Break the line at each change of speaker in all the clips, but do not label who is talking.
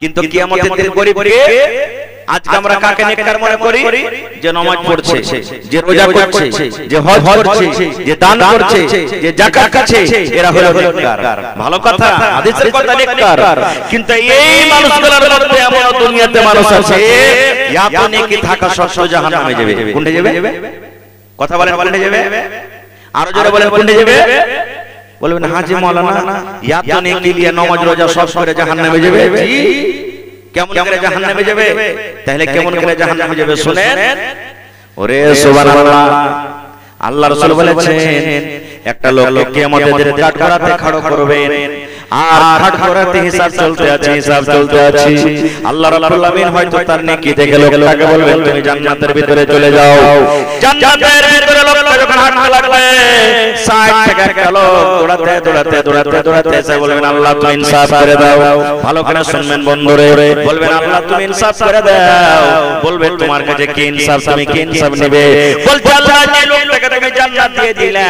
কিন্তু কিয়ামতের দিন গরিবকে আজকে আমরা কাকে নেককার মনে করি? যে নামাজ পড়ছে, যে রোজা করছে, যে হজ করছে, যে দান করছে, যে যাকাত দিচ্ছে, এরা হলো নেককার। ভালো কথা, হাদিসের কথা নেককার। কিন্তু এই মানুষগুলোর মধ্যে এমন দুনিয়াতে মানুষ আছে ইয়াতো নেকি থাকা সত্ত্বেও জাহান্নামে যাবে। কোনটা যাবে? কথা বলেন, কোনটা যাবে? আরো জোরে বলেন, কোনটা যাবে? বলবেন হাজি মাওলানা ইয়াতো নেকি লিয়ে নামাজ রোজা সব করে জাহান্নামে যাবে। জি, কেমন করে জাহান্নামে যাবে? তাহলে কেমন করে জাহান্নামে যাবে শুনেন। ওরে সুবহানাল্লাহ, আল্লাহ রাসূল বলেছেন একটা লোক কিয়ামতের দিন কাঠগড়াতে খাড়া করবেন, আর কাঠগড়াতে হিসাব চলতে আছে, হিসাব চলতে আছে। আল্লাহ রাব্বুল আলামিন হয়তো তার নেকি দেখে লোকটাকে বলবেন তুমি জান্নাতের ভিতরে চলে যাও। জান্নাতের ভিতরে লোকটা যখন হাঁটতে লাগবে, সাইড থেকে একটা লোক দৌড়াতে দৌড়াতে দৌড়াতে দৌড়াতে এসে বলবেন আল্লাহ তুমি ইনসাফ করে দাও। ভালো করে শুনবেন বন্ধুরে, বলবেন আল্লাহ তুমি ইনসাফ করে দাও। বলবেন তোমার কাছে কি ইনসাফ, তুমি কি ইনসাফ নেবে? বলতে আল্লাহ যে লোকটাকে তুমি জান্নাত দিয়ে দিলে,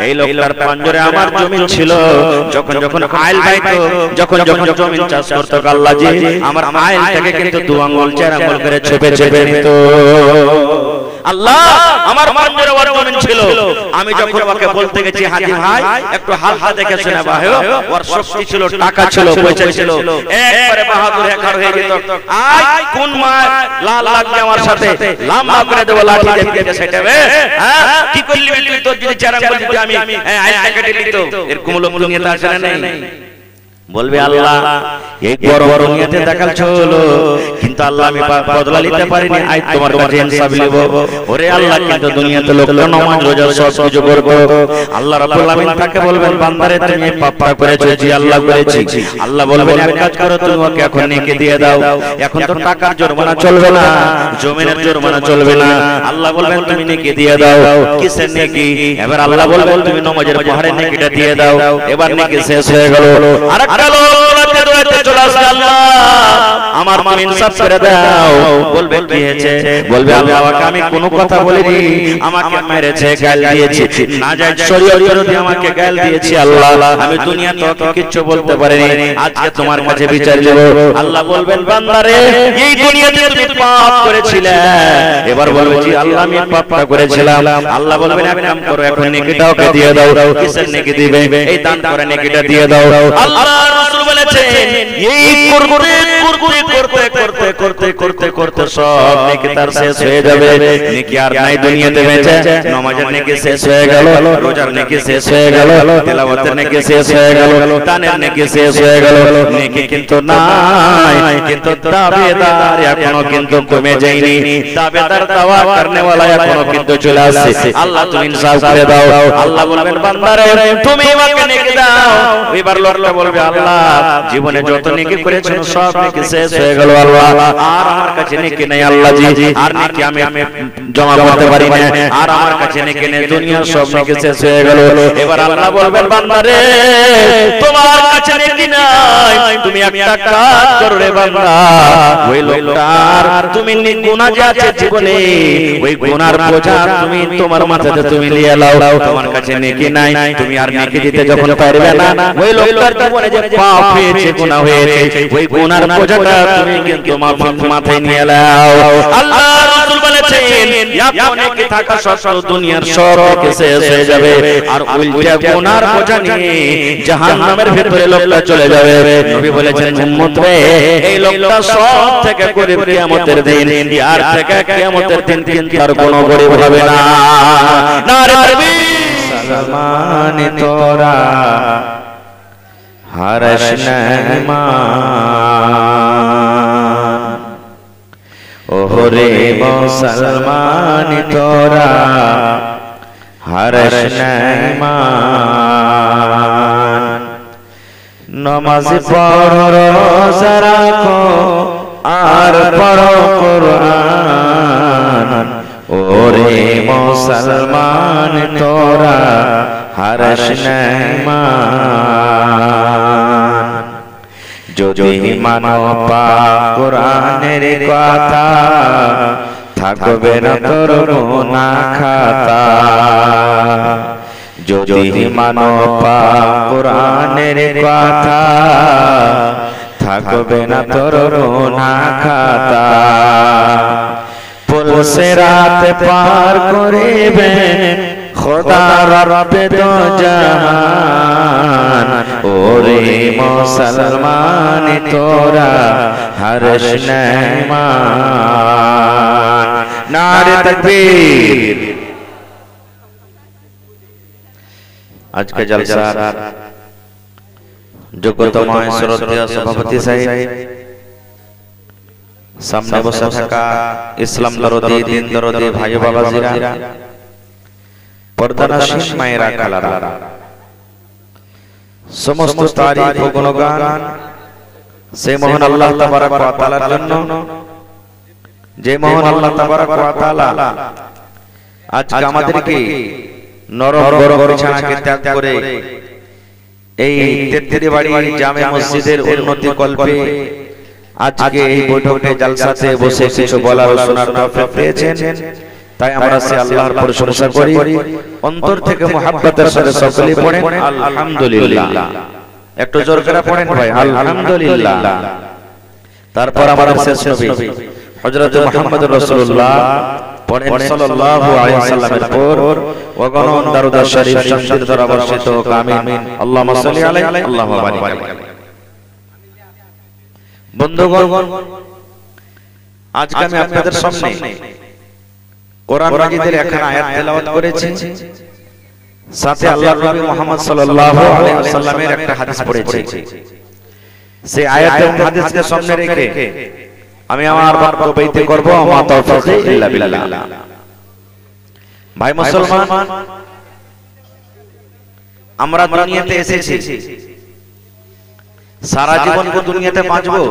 এই লোকটার পাঞ্জরে আমার জমি ছিল, যখন যখন আইল বাইতো, যখন যখন জমি চাষ করতে আল্লাহ জি আমার আইলটাকে কিন্তু দু আঙ্গুল চার আঙ্গুল করে চেপে চেপে নিত। আল্লাহ আমার পাঞ্জরে ওর জমি ছিল, আমি যখন ওকে বলতে গেছি হাজি ভাই একটু হালকা দেখে শুনে ভাই, ওর শক্তি ছিল, টাকা ছিল, পয়সা ছিল, একবারে বাহাদুর একবার হয়ে যেত। আই কোন মা লাল লাগবে আমার সাথে লাম্বা করে দেব লাঠি দিয়ে সেটাবে। হ্যাঁ কি করলি তুই? তোর যদি চার আঙ্গুল দিতে আমি আইলটাকে কেটে দিত। এরকম লোক দুনিয়াতে আসে না? নেই। বলবে আল্লাহ এই বড় বড় নিয়তে দেখাচ্ছ হলো, কিন্তু আল্লাহ আমি বদলা নিতে পারিনি, আজ তোমার কাছে ইনসাফ নিব। ওরে আল্লাহ কিন্তু দুনিয়াতে লোকটা নামাজ রোজা সব কিছু করবে, আল্লাহ রাব্বুল আলামিন তাকে বলবেন বান্দারে তুমি পাপ করেছো। জি আল্লাহ করেছি। আল্লাহ বলবেন এক কাজ করো, তুমি ওকে এখন নেকি দিয়ে দাও। এখন তো টাকার জরিমানা চলবে না, জমিনের জরিমানা চলবে না। আল্লাহ বলবেন তুমি নেকি দিয়ে দাও। কিসের নেকি? এবার আল্লাহ বলবেন তুমি নামাজের পাহাড়ে নেকিটা দিয়ে দাও। এবার নেকি শেষ হয়ে গেল। আরেকটা লোক দৌড়াতে চলে আসবে, আল্লাহ আমার তুমি ইনসাফ করে দাও। বলবে কি হয়েছে? বলবে আল্লাহ আমি কোনো কথা বলিনি, আমাকে মেরেছে, গাল দিয়েছে, না যায় শরীয়ত বিরোধী আমাকে গাল দিয়েছে। আল্লাহ আমি দুনিয়াতে ওকে কিচ্ছু বলতে পারিনি, আজকে তোমার কাছে বিচার দেব। আল্লাহ বলবেন বান্দারে এই দুনিয়াতে তুমি পাপ করেছিলে। এবার বলবে জি আল্লাহ আমি পাপটা করেছিলাম। আল্লাহ বলবেন এক কাম করো, এখন নেকিটা ওকে দিয়ে দাও। কিসের নেকি দিবে? এই দান করে নেকিটা দিয়ে দাও। আল্লাহ রাসূল বলেছেন এই করতে করতে করতে করতে করতে করতে করতে সব নেকি তার শেষ হয়ে যাবে। নেকি আর নাই দুনিয়াতে বেঁচে। নামাজের নেকি শেষ হয়ে গেল, রোজার নেকি শেষ হয়ে গেল, তেলাওয়াতের নেকি শেষ হয়ে গেল, দানের নেকি শেষ হয়ে গেল। নেকি কিন্তু নাই, কিন্তু দাবিদার এখনো কিন্তু কমে যায়নি। দাবিদার দাওয়া করনে वाला এখনো কিন্তু চলে আসছে। আল্লাহ তুমি ইনসাফ করে দাও। আল্লাহ বলবেন বান্দারে তুমি আমাকে নেকি দাও। এবার লোকটা বলবে আল্লাহ জীবনে যত নেকি করেছেন সব নেকি শেষ হয়ে গেল আল্লাহ, আর আমার কাছে নেকি নেই আল্লাহ জি, আর নেকি আমি জমা করতে পারি না, আর আমার কাছে নেকি নেই, দুনিয়ার সব নেকি শেষ হয়ে গেল। এবার আল্লাহ বলবেন বান্দারে তোমার কাছে নেকি নাই, তুমি একটা কাজ করো রে বান্দা, ওই লোকটার তুমি গুনাহ যে আছে জীবনে ওই গুনার বোঝা তুমি তোমার মাথাতে তুমি নিয়ে নাও। তোমার কাছে নেকি নাই, তুমি আর নেকি দিতে যখন পারবে না, ওই লোকটার জীবনে যে পাপ হয়েছে, গুনাহ হয়েছে, ওই গুনার বোঝাটা তুমি কিন্তু মাথায় নিয়ে নাও। আল্লাহ রাসূল বলেছেন ইয়াতো নেকি থাকা সব দুনিয়ার সব নেকি শেষ হয়ে যাবে, আর উল্টা গুনার বোঝা নিয়ে জাহান্নামের ভিতরে লোকটা চলে যাবে। নবী বলেছেন উম্মত রে এই লোকটা সব থেকে গরীব কিয়ামতের দিন, আর থেকে কিয়ামতের দিন কিন্তু আর কোনো গরীব হবে না। নারে তাকবীর। সালমান তোরা হরশ নমান, ওরে মুসলমান তোরা হরশ নমান। নামাজ পড়ো রোজা রাখো আর পড়ো কুরআন, ওরে মুসলমান তোরা হরশ নমান। যদি মানো পাক কুরআনের কথা, থাকবে না তোর গুনাহ খাতা। যদি মানো পাক কুরআনের কথা, থাকবে না তোর গুনাহ খাতা পুল সিরাত পার করিবে খোদা রব্বে দো জাহান ওরে মুসলমান তোরা হর্ষ নেমান নারে তাকবীর। আজকে জলসার যোগ্যতমায় শ্রদ্ধেয় সভাপতি সাহেব, সামনে বসে থাকা ইসলাম দরদি দিন দরদি ভাই বাবাজিরা, পর্দানশীন মায়েরা খালারা, সমস্ত তারিফ ও গুণগান সেই মহান আল্লাহ তাবারক ওয়া তাআলার জন্য, যে মহান আল্লাহ তাবারক ওয়া তাআলা আজকে আমাদেরকে নরম গরম বিছানাকে ত্যাগ করে এই তেত্রিবাড়ি জামে মসজিদের উন্নতি কল্পে আজকে এই বৈঠকে জালসাতে বসে কিছু বলার ও শোনার তৌফিক পেয়েছেন। তাই আমরা সে আল্লাহর প্রশংসা করি, অন্তর থেকে মুহাব্বতের সাথে সকলেই পড়েন আলহামদুলিল্লাহ। একটু জোর করে পড়েন ভাই আলহামদুলিল্লাহ। তারপর আমাদের শেষ নবী হযরত মুহাম্মদুর রাসূলুল্লাহ পড়েন সাল্লাল্লাহু আলাইহি ওয়াসাল্লামের পর ওয়াগণ দারুদ শরীফ শান্তির দ্বারা বর্ষিত হোক আমিন। আল্লাহুম্মা সাল্লি আলাইহি আল্লাহুম্মা বারিক আলাইহি। বন্ধুগণ, আজকে আমি আপনাদের সামনে কোরআন মাজিদের একখানা আয়াত তেলাওয়াত করেছি, সাথে আল্লাহর নবী মুহাম্মদ সাল্লাল্লাহু আলাইহি ওয়াসাল্লামের একটা হাদিস পড়েছি। সেই আয়াত এবং হাদিসকে সামনে রেখে আমি আমার বক্তব্য বইতে করব, আমা তাওফীক ইল্লা বিল্লাহ। ভাই মুসলমান, আমরা দুনিয়াতে এসেছি, সারা জীবন কি দুনিয়াতে বাঁচবো?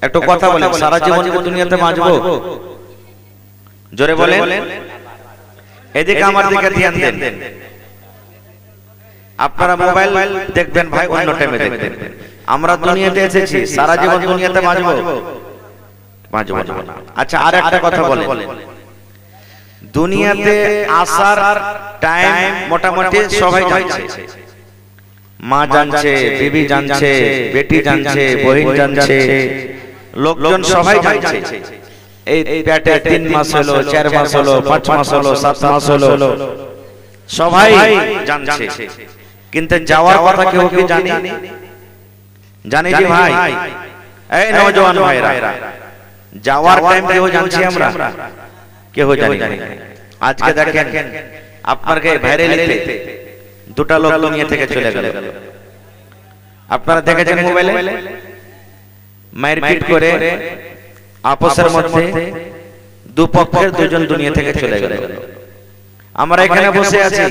একটু কথা বলেন, সারা জীবন কি দুনিয়াতে বাঁচবো? জোরে বলেন। এদিকে আমার দিকে ধ্যান দেন। আপনারা মোবাইল দেখবেন ভাই, অন্য টাইমে দেখবেন। আমরা দুনিয়াতে এসেছি, সারা জীবন দুনিয়াতে বাঁচবো? বাঁচবো না। আচ্ছা, আর একটা কথা বলেন, দুনিয়াতে আসার টাইম মোটামুটি সবাই জানছে, মা জানছে, বিবি জানছে, বেটি জানছে, বহিন জানছে, লোকজন সবাই জানছে। এই পেটে 3 মাস হলো, 4 মাস হলো, 5 মাস হলো, 7 মাস হলো, সবাই জানছে। কিন্তু যাওয়ার কথা কেউ কি জানে? জানে জি ভাই? এই নওজোয়ান ভাইরা, যাওয়ার টাইম কেউ জানছি আমরা? কেউ জানি না। আজকে দেখেন আপনার কে ভাইরাল লিখতে দুটা লোক দুনিয়া থেকে চলে গেল। আপনারা দেখেছেন মোবাইলে? মারপিট করে আপসের মধ্যে দুপক্ষের দুজন দুনিয়া থেকে চলে গেল। আমরা এখানে বসে আছি,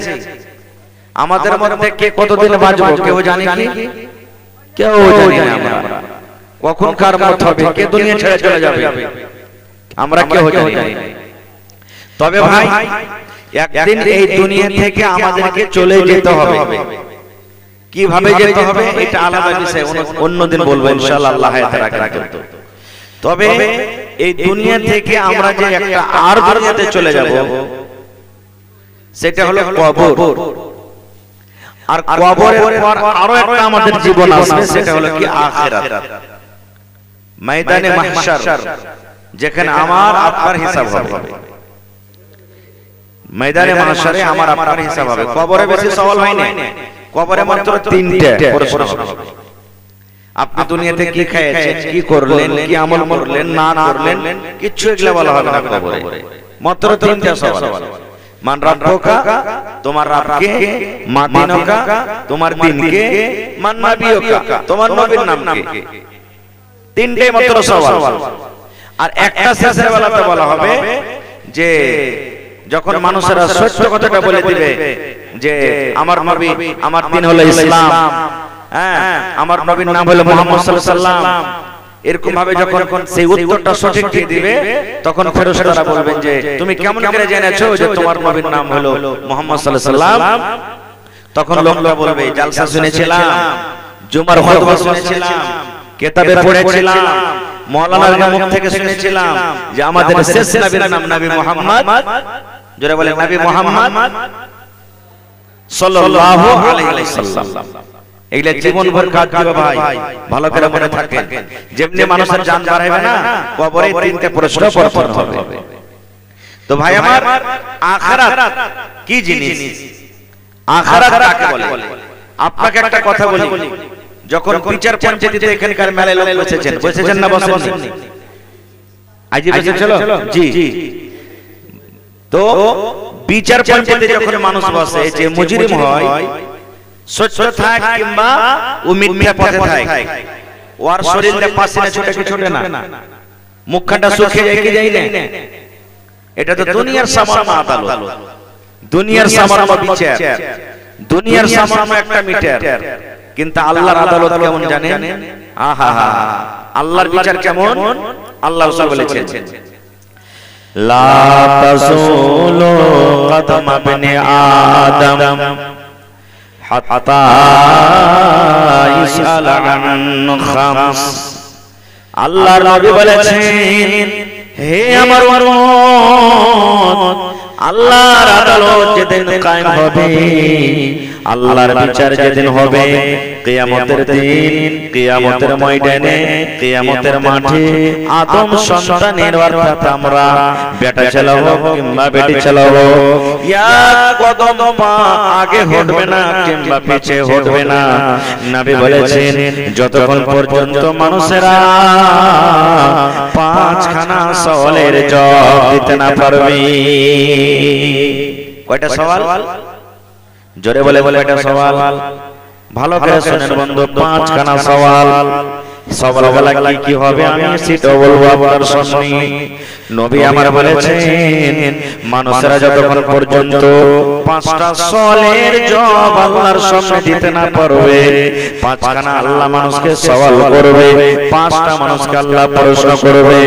আমাদের মধ্যে কে কতদিন বাঁচবো কেউ জানে কি? কেউ জানি না। আমরা কখন কার মত হবে, কে দুনিয়া ছেড়ে চলে যাবে, আমরা কেউ জানি না। তবে ভাই, একদিন এই দুনিয়া থেকে আমাদেরকে চলে যেতে হবে। কিভাবে যেতে হবে এটা আলাদা বিষয়, অন্যদিন বলবো ইনশাআল্লাহ, আল্লাহ হায়াতে রাখে। তবে এই দুনিয়া থেকে আমরা যে একটা আর দুনিয়াতে চলে যাব, সেটা হলো কবর। আর কবরের পর আরো একটা আমাদের জীবন আসবে, সেটা হলো কি আখিরাত, ময়দানে মাহশার, যেখানে আমার আপনার হিসাব হবে। ময়দানে মাহশারে আমার আপনার হিসাব হবে। কবরে বেশি সওয়াল হয় না, কবরে মাত্র 3টা প্রশ্ন হবে। আপনি দুনিয়াতে কি খেয়েছেন, কি করলেন, কি আমল করলেন, না করলেন, কিছু এগুলা বলা হবে না কবরে। মাত্র 3টা সওয়াল। মান রাব্বুকা, তোমার রব কে? মা দিনুকা, তোমার দিন কে? মান নবিয়ুকা, তোমার নবীর নাম কি? 3টাই মাত্র সওয়াল। আর একটা শেষের বেলাতে বলা হবে যে যখন মানুষেরা সত্য কথাটা বলে দিবে যে আমার নবী, আমার দিন হলো ইসলাম, হ্যাঁ, আমার নবীর নাম হলো মুহাম্মদ সাল্লাল্লাহু আলাইহি ওয়াসাল্লাম, এরকম ভাবে যখন সেই উত্তরটা সঠিক দিয়ে দিবে, তখন ফেরেশতারা বলবেন যে তুমি কেমন করে জেনেছো যে তোমার নবীর নাম হলো মুহাম্মদ সাল্লাল্লাহু আলাইহি ওয়াসাল্লাম? তখন লোকরা বলবে জালসা শুনেছিলাম, জুমার খুতবা শুনেছিলাম, কিতাবে পড়েছিলাম, মাওলানার মুখ থেকে শুনেছিলাম যে আমাদের শেষ নবীর নাম নবী মুহাম্মদ, যারা বলে নবী মুহাম্মদ সাল্লাল্লাহু আলাইহি ওয়াসাল্লাম। এগুলা জীবন ভর কাজ দিবে ভাই, ভালো করে মনে থাকেন। যেমনি মানুষের জান বাড়াইবে না, কবরে তিনটে প্রশ্ন করতে হবে। তো ভাই আমার, আখিরাত কি জিনিস? আখিরাত কাকে বলে? আপনাকে একটা কথা বলি, যখন বিচার পঞ্চায়েতে এখানকার মেলায় লোক বসেছেন না বসেননি? আজই বসেছিল জি। তো বিচার পঞ্চায়েতে যখন মানুষ বসে, যে মুজরিম হয়, সত্য থাক কিংবা ও মিথ্যা পথে থাক, ওর শরীরে পাসিনা ছোটে কি ছোটে না, মুখখানটা শুকিয়ে যায় কি যায় না? এটা তো দুনিয়ার সামান্য আদালত, দুনিয়ার সামান্য বিচার, দুনিয়ার সামান্য একটা মিটার। কিন্তু আল্লাহর আদালত কেমন জানেন? আহা, আল্লাহর বিচার কেমন? আল্লাহ রাসূল বলেছেন, লা তাযুলু কদম ইবনে আদম হাত্তা ইসআল আন খামস। আল্লাহর নবী বলেছেন, হে আমার উম্মত, আল্লাহর আদালত যেদিন কায়েম হবে, আল্লাহর বিচার যেদিন হবে, কিয়ামতের দিন, কিয়ামতের ময়দানে, কিয়ামতের মাঠে আদম সন্তানের অর্থাৎ আমরা, বেটা ছেলে হোক কিংবা বেটি ছেলে হোক, এক কদম পা আগে হটবে না কিংবা পিছে হটবে না। নবী বলেছেন, যতক্ষণ পর্যন্ত মানুষেরা পাঁচখানা সওয়ালের জবাব দিতে না পারবে। কয়টা সওয়াল? জোরে বলে কয়টা সওয়াল? ভালো করে শুনেন বন্ধু, পাঁচখানা সওয়াল। সওয়ালগুলো কি হবে আমি সেটা বলবো আপনার সামনে। নবী আমার বলেছেন, মানুষেরা যতক্ষণ পর্যন্ত পাঁচটা সওয়ালের জবাব আল্লাহর সামনে দিতে না পারবে, পাঁচখানা আল্লাহ মানুষকে সওয়াল করবে, পাঁচটা মানুষকে আল্লাহ প্রশ্ন করবে।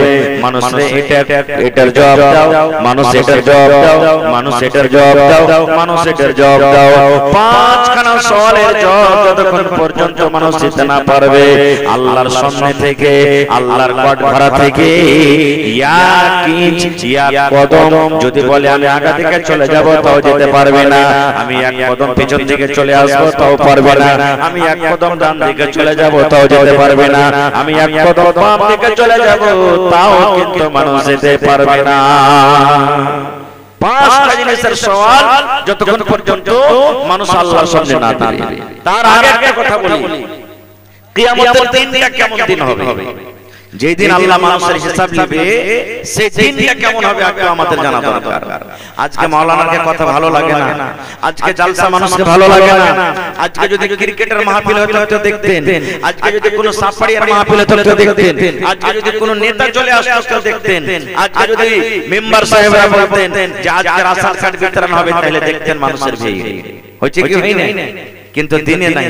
মানুষ এটার জবাব দাও, মানুষ এটার জবাব দাও, মানুষ এটার জবাব দাও, মানুষ এটার জবাব দাও। পাঁচখানা সওয়ালের জবাব যতক্ষণ পর্যন্ত মানুষ দিতে না পারবে, আল্লাহর সামনে থেকে, আল্লাহর কটঘরা থেকে কদম যদি বলে আমি আগা থেকে চলে যাব তাও যেতে পারবে না, আমি এক কদম পিছন থেকে চলে আসবো তাও পারবে না, আমি এক কদম ডান দিকে চলে যাব তাও যেতে পারবে না, আমি এক কদম বাম দিকে চলে যাব তাও কিন্তু মানুষ যেতে পারবে না। পাঁচটা জিনিসের সওয়াল যতক্ষণ পর্যন্ত মানুষ আল্লাহর সামনে না দাঁড়াবে। তার আগে একটা কথা বলি, কিয়ামতের দিনটা কেমন দিন হবে? যেদিন আল্লাহ মানুষের হিসাব নেবে, সেই দিনটা কেমন হবে আগে আমাদের জানা দরকার। আজকে মাওলানাকে কথা ভালো লাগে না, আজকে জালসা মানুষকে ভালো লাগে না, আজকে যদি ক্রিকেটের মাহফিল হতো তো দেখতেন, আজকে যদি কোনো সাফারিয়ার মাহফিল হতো তো দেখতেন, আজকে যদি কোনো নেতা চলে আসতো তো দেখতেন, আজকে যদি মেম্বার সাহেবরা বলতেন যে আজকে রাশন কার্ড বিতরণ হবে তাহলে দেখতেন মানুষের ভিড়। হচ্ছে কি হয় না? কিন্তু দিনে নাই,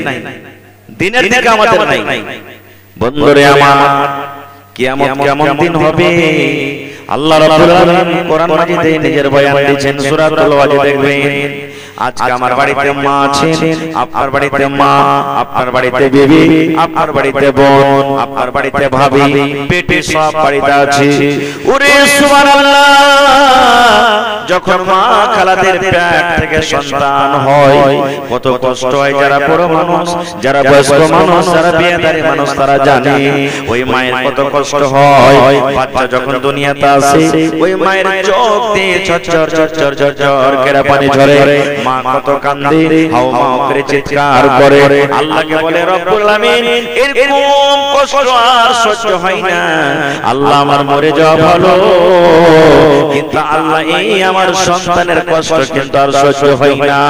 দিনের দিকে আমাদের নাই। বন্ধুরে আমার, কিয়ামত কেমন দিন হবে আল্লাহ রাব্বুল আলামিন কোরআন মাজিদে নিজের বয়ান দিয়েছেন। সূরাতুল ওয়াজ দেখবেন। আজকে আমার বাড়িতে মা আছেন, আপনার বাড়িতে মা, আপনার বাড়িতে বিবি, আপনার বাড়িতে বোন, আপনার বাড়িতে ভাবি, পেটে সব বাড়িতে আছে। ওরে সুবহানাল্লাহ, যখন মা খালাদের পেট থেকে সন্তান হয় কত কষ্ট হয়। যারা বড় মানুষ, যারা বয়স্ক মানুষ, যারা বিয়েদারি মানুষ তারা জানে ওই মায়ের কত কষ্ট হয়। বাচ্চা যখন দুনিয়াতে আসে, ওই মায়ের চোখ দিয়ে ঝরঝর ঝরঝর ঝরঝর করে পানি ঝরে। মা কত কান্দে, হাওমাও করে চিৎকার করে, আল্লাহকে বলে রব্বুল আলামিন এরকম কষ্ট আর সহ্য হয় না, আল্লাহ আমার মরে যাওয়া ভালো, কিন্তু আল্লাহ এই আমার সন্তানের কষ্ট কিন্তু আর সহ্য হয় না।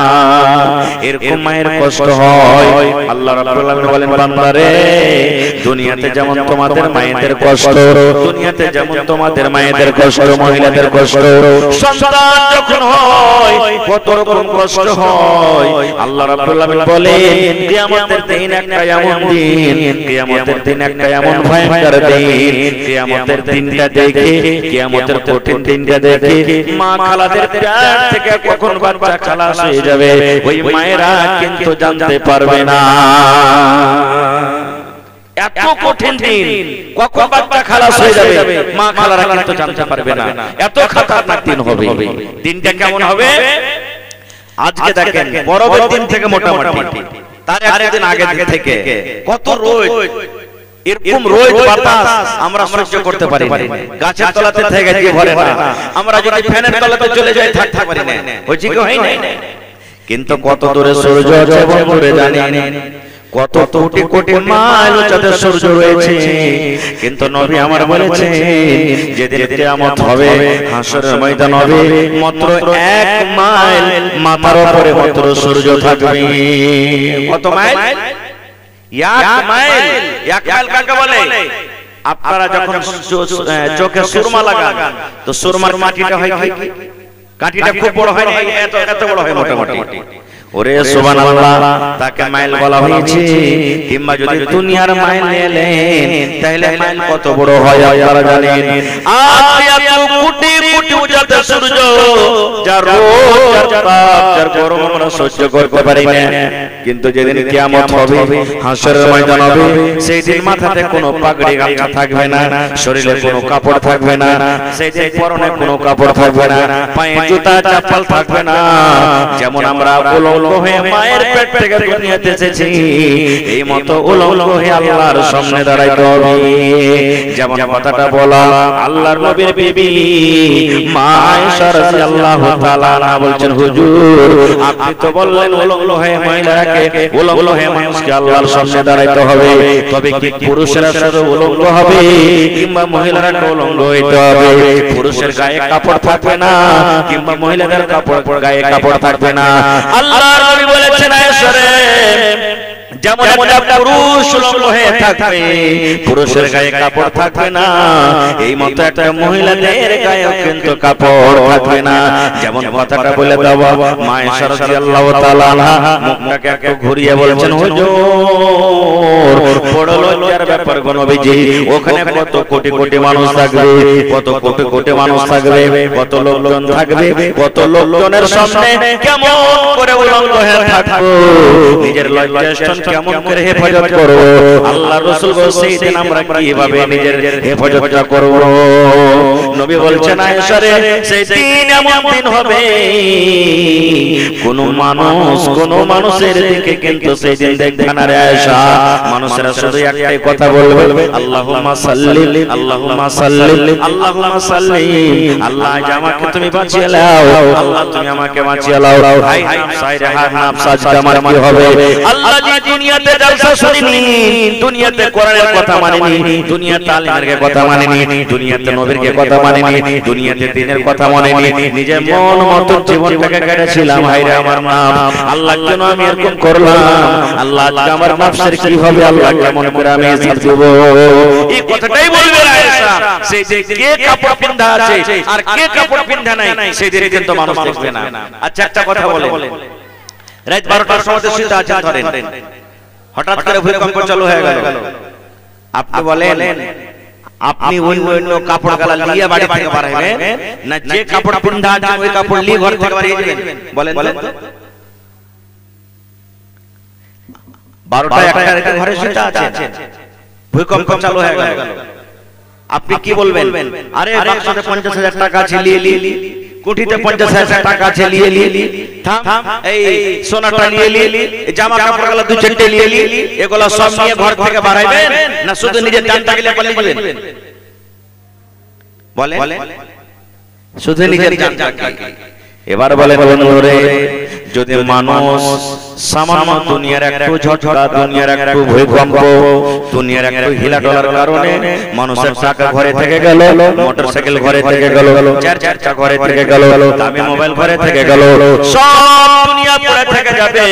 এরকম মায়ের কষ্ট হয়। আল্লাহ রাব্বুল আলামিন বলেন, বান্দারে দুনিয়াতে যেমন তোমাদের মায়েদের কষ্ট, দুনিয়াতে যেমন তোমাদের মায়েদের কষ্ট, মহিলাদের কষ্ট, সন্তান যখন হয় কত রকম কষ্ট হয়। আল্লাহ রাব্বুল আলামিন বলেন, কিয়ামতের দিন একটা এমন দিন, কিয়ামতের দিন একটা এমন ভয়ঙ্কর দিন, কিয়ামতের দিনটা দেখে, কিয়ামতের কঠিন দিনটা দেখে মা খালাদের পেট থেকে কখন বাচ্চা খালাস হয়ে যাবে ওই মায়েরা কিন্তু জানতে পারবে না। এত কঠিন দিন, কখন বাচ্চা খালাস হয়ে যাবে মা খালারা কিন্তু জানতে পারবে না। এত খতরনাক দিন হবে। দিনটা কেমন হবে আজকে দেখেন, পরবর্তী দিন থেকে মোটামুটি তার একদিন আগে থেকে কত রোদ, এরকম রোদ বাতাস আমরা সহ্য করতে পারি না। গাছের তলাতে থেকে যে ভরে না, আমরা যদি ফ্যানের তলাতে চলে যাই থাকতে পারি না, হয়েছে কি হয় না? কিন্তু কত দূরে সূর্য আছে বন্ধুরে জানি, কত কোটি কোটি মাইল উচ্চতায় সূর্য রয়েছে, কিন্তু নবী আমার বলেছেন যেদিন কিয়ামত হবে, হাসরের ময়দান হবে, মাত্র 1 মাইল মাথার উপরে মাত্র সূর্য থাকবে। কত মাইল? 1 মাইল। 1 মাইল কাকে বলে? আপনারা যখন চোখে সুরমা লাগান, তো সুরমার মাটিটা হয় কি? কাঠিটা খুব বড় হয় না, এত বড় হয় মোটামুটি। ওরে সুবহানাল্লাহ, তাকে মাইল বলা হয়েছে। কিংবা যদি দুনিয়ার মাইল নিলেন, তাহলে মাইল কত বড় হয় আপনারা জানেন? আজ এত কোটি কোটি উচ্চতা সূর্য, যার রোদ, যার তাপ, যার গরম আমরা সহ্য করতে পারি না। কিন্তু যেদিন কিয়ামত হবে, হাসরের ময়দান হবে, সেই দিন মাথাতে কোনো পাগড়ি গামছা থাকবে না, শরীরে কোনো কাপড় থাকবে না, সেই দিন পরনে কোনো কাপড় থাকবে না, পায়ে জুতা চপ্পল থাকবে না। যেমন আমরা উলঙ্গ হয়ে মায়ের পেট থেকে দুনিয়াতে এসেছি, এই মতো উলঙ্গ হয়ে আল্লাহর সামনে দাঁড়াইতে হবে। যেমন কথাটা বলা আল্লাহর নবীর বিবি মা আয়েশা রাদিয়াল্লাহু তাআলা আনহা বলছেন, হুজুর আপনি তো বললেন উলঙ্গ হয়ে মহিলাকে, উলঙ্গ হয়ে মানুষকে আল্লাহর সামনে দাঁড়াইতে হবে, তবে কি পুরুষেরা শুধু উলঙ্গ হবে কিংবা মহিলারা উলঙ্গ হইতে হবে? পুরুষের গায়ে কাপড় থাকবে না কিংবা মহিলাদের গায়ে কাপড় থাকবে না। আল্লাহর নবী বলেছেন, আয়েশা রে, যেমন একটা পুরুষ উলঙ্গ হয়ে থাকবে, পুরুষের গায়ে কাপড় থাকবে না, এই মতো একটা মহিলাদের গায়েও কিন্তু কাপড় থাকবে না। যেমন কথাটা বলে দাও মা আয়েশা রাদিয়াল্লাহু তাআলা আনহা মুখটাকে একটু ঘুরিয়ে বলেছেন, হুজুর বড় লজ্জার ব্যাপার গো নবীজি, ওখানে কত কোটি কোটি মানুষ থাকবে, কত কোটি কোটি মানুষ থাকবে, কত লোকজন থাকবে, কত লোকজনের সামনে কেমন করে উলঙ্গ হয়ে থাকবো, নিজের লজ্জাস্থান কেমন করে হেফাজত করব? আল্লাহর রাসূল বলেছেন, সেই দিন আমরা কিভাবে নিজের হেফাজতটা করব? নবী বলছেন, আয়েশা রে, সেই দিন এমন দিন হবে, কোন মানুষের দিকে কিন্তু সেই দিন দেখবে না রে আয়েশা। মানুষেরা শুধু একটাই কথা বলবে, আল্লাহুম্মা সাল্লি, আল্লাহুম্মা সাল্লি, আল্লাহুম্মা সাল্লি। আল্লাহ আমাকে তুমি বাঁচিয়ে নাও, আল্লাহ তুমি আমাকে বাঁচিয়ে নাও। হাই হাই সাইরে হাত নাফস আজকে আমার কি হবে? আল্লাহ জি দুনিয়াতে জলসা শুনিনি, দুনিয়াতে কোরআনের কথা মানেনি, দুনিয়াতে আলেমের কথা মানেনি, দুনিয়াতে নবীর কথা মানেনি, দুনিয়াতে দ্বীনের কথা মানেনি, নিজের মন মতো জীবনটাকে কেটেছিলাম। হায়রে আমার নাম, আল্লাহ কেন আমি এরকম করলাম? আল্লাহ আজকে আমার নফসের কি হবে? আল্লাহ কেমন করে আমি হিসাব দেব? এই কথাটাই বলবে আয়েশা। সেই যে কে কাপড় পিন্ধা আছে আর কে কাপড় পিন্ধা নাই, সেই দিকে কিন্তু মানুষ দেখবে না। আচ্ছা একটা কথা বলে, রাত 12টার সময় শুতে আছেন ধরেন, হঠাৎ করে ভূমিকম্প চালু হয়ে গেল, আপনি বলেন আপনি অন্য কাপড় গালা নিয়ে বাড়ি থেকে বার হবেন না যে কাপড় পিন্ধা আছে ওই কাপড় নিয়ে ঘর থেকে বাড়ি যাবেন? বলেন বলেন তো। 12টা 1টা রেখে ঘরে শুতে আছে, ভূমিকম্প চালু হয়ে গেল, আপনি কি বলবেন? আরে বাক্সতে 50,000 টাকা আছে নিয়ে লি, কুঠিতে 50,000 টাকা আছে নিয়ে লি, থাম এই সোনাটা নিয়ে লি, জামা কাপড় গুলো 2-4টে নিয়ে লি, এগুলো সব নিয়ে ঘর থেকে বাড়াইবেন না শুধু নিজের জানটা গিলে পালিয়ে যাবেন? বলেন শুধু নিজের জানটা। এবার বলেন বন্ধুরে, যদি মানুষ সামান্য দুনিয়ার একটু ঝড়ঝড়া, দুনিয়ার একটু ভূমিকম্প, দুনিয়ার একটু হিলাডোলার কারণে মানুষের টাকা ঘরে থেকে গেল, মোটরসাইকেল ঘরে থেকে গেল, 4 চাকা ঘরে থেকে গেল, দামি মোবাইল ঘরে থেকে গেল, সব দুনিয়া পড়ে থেকে যাবে,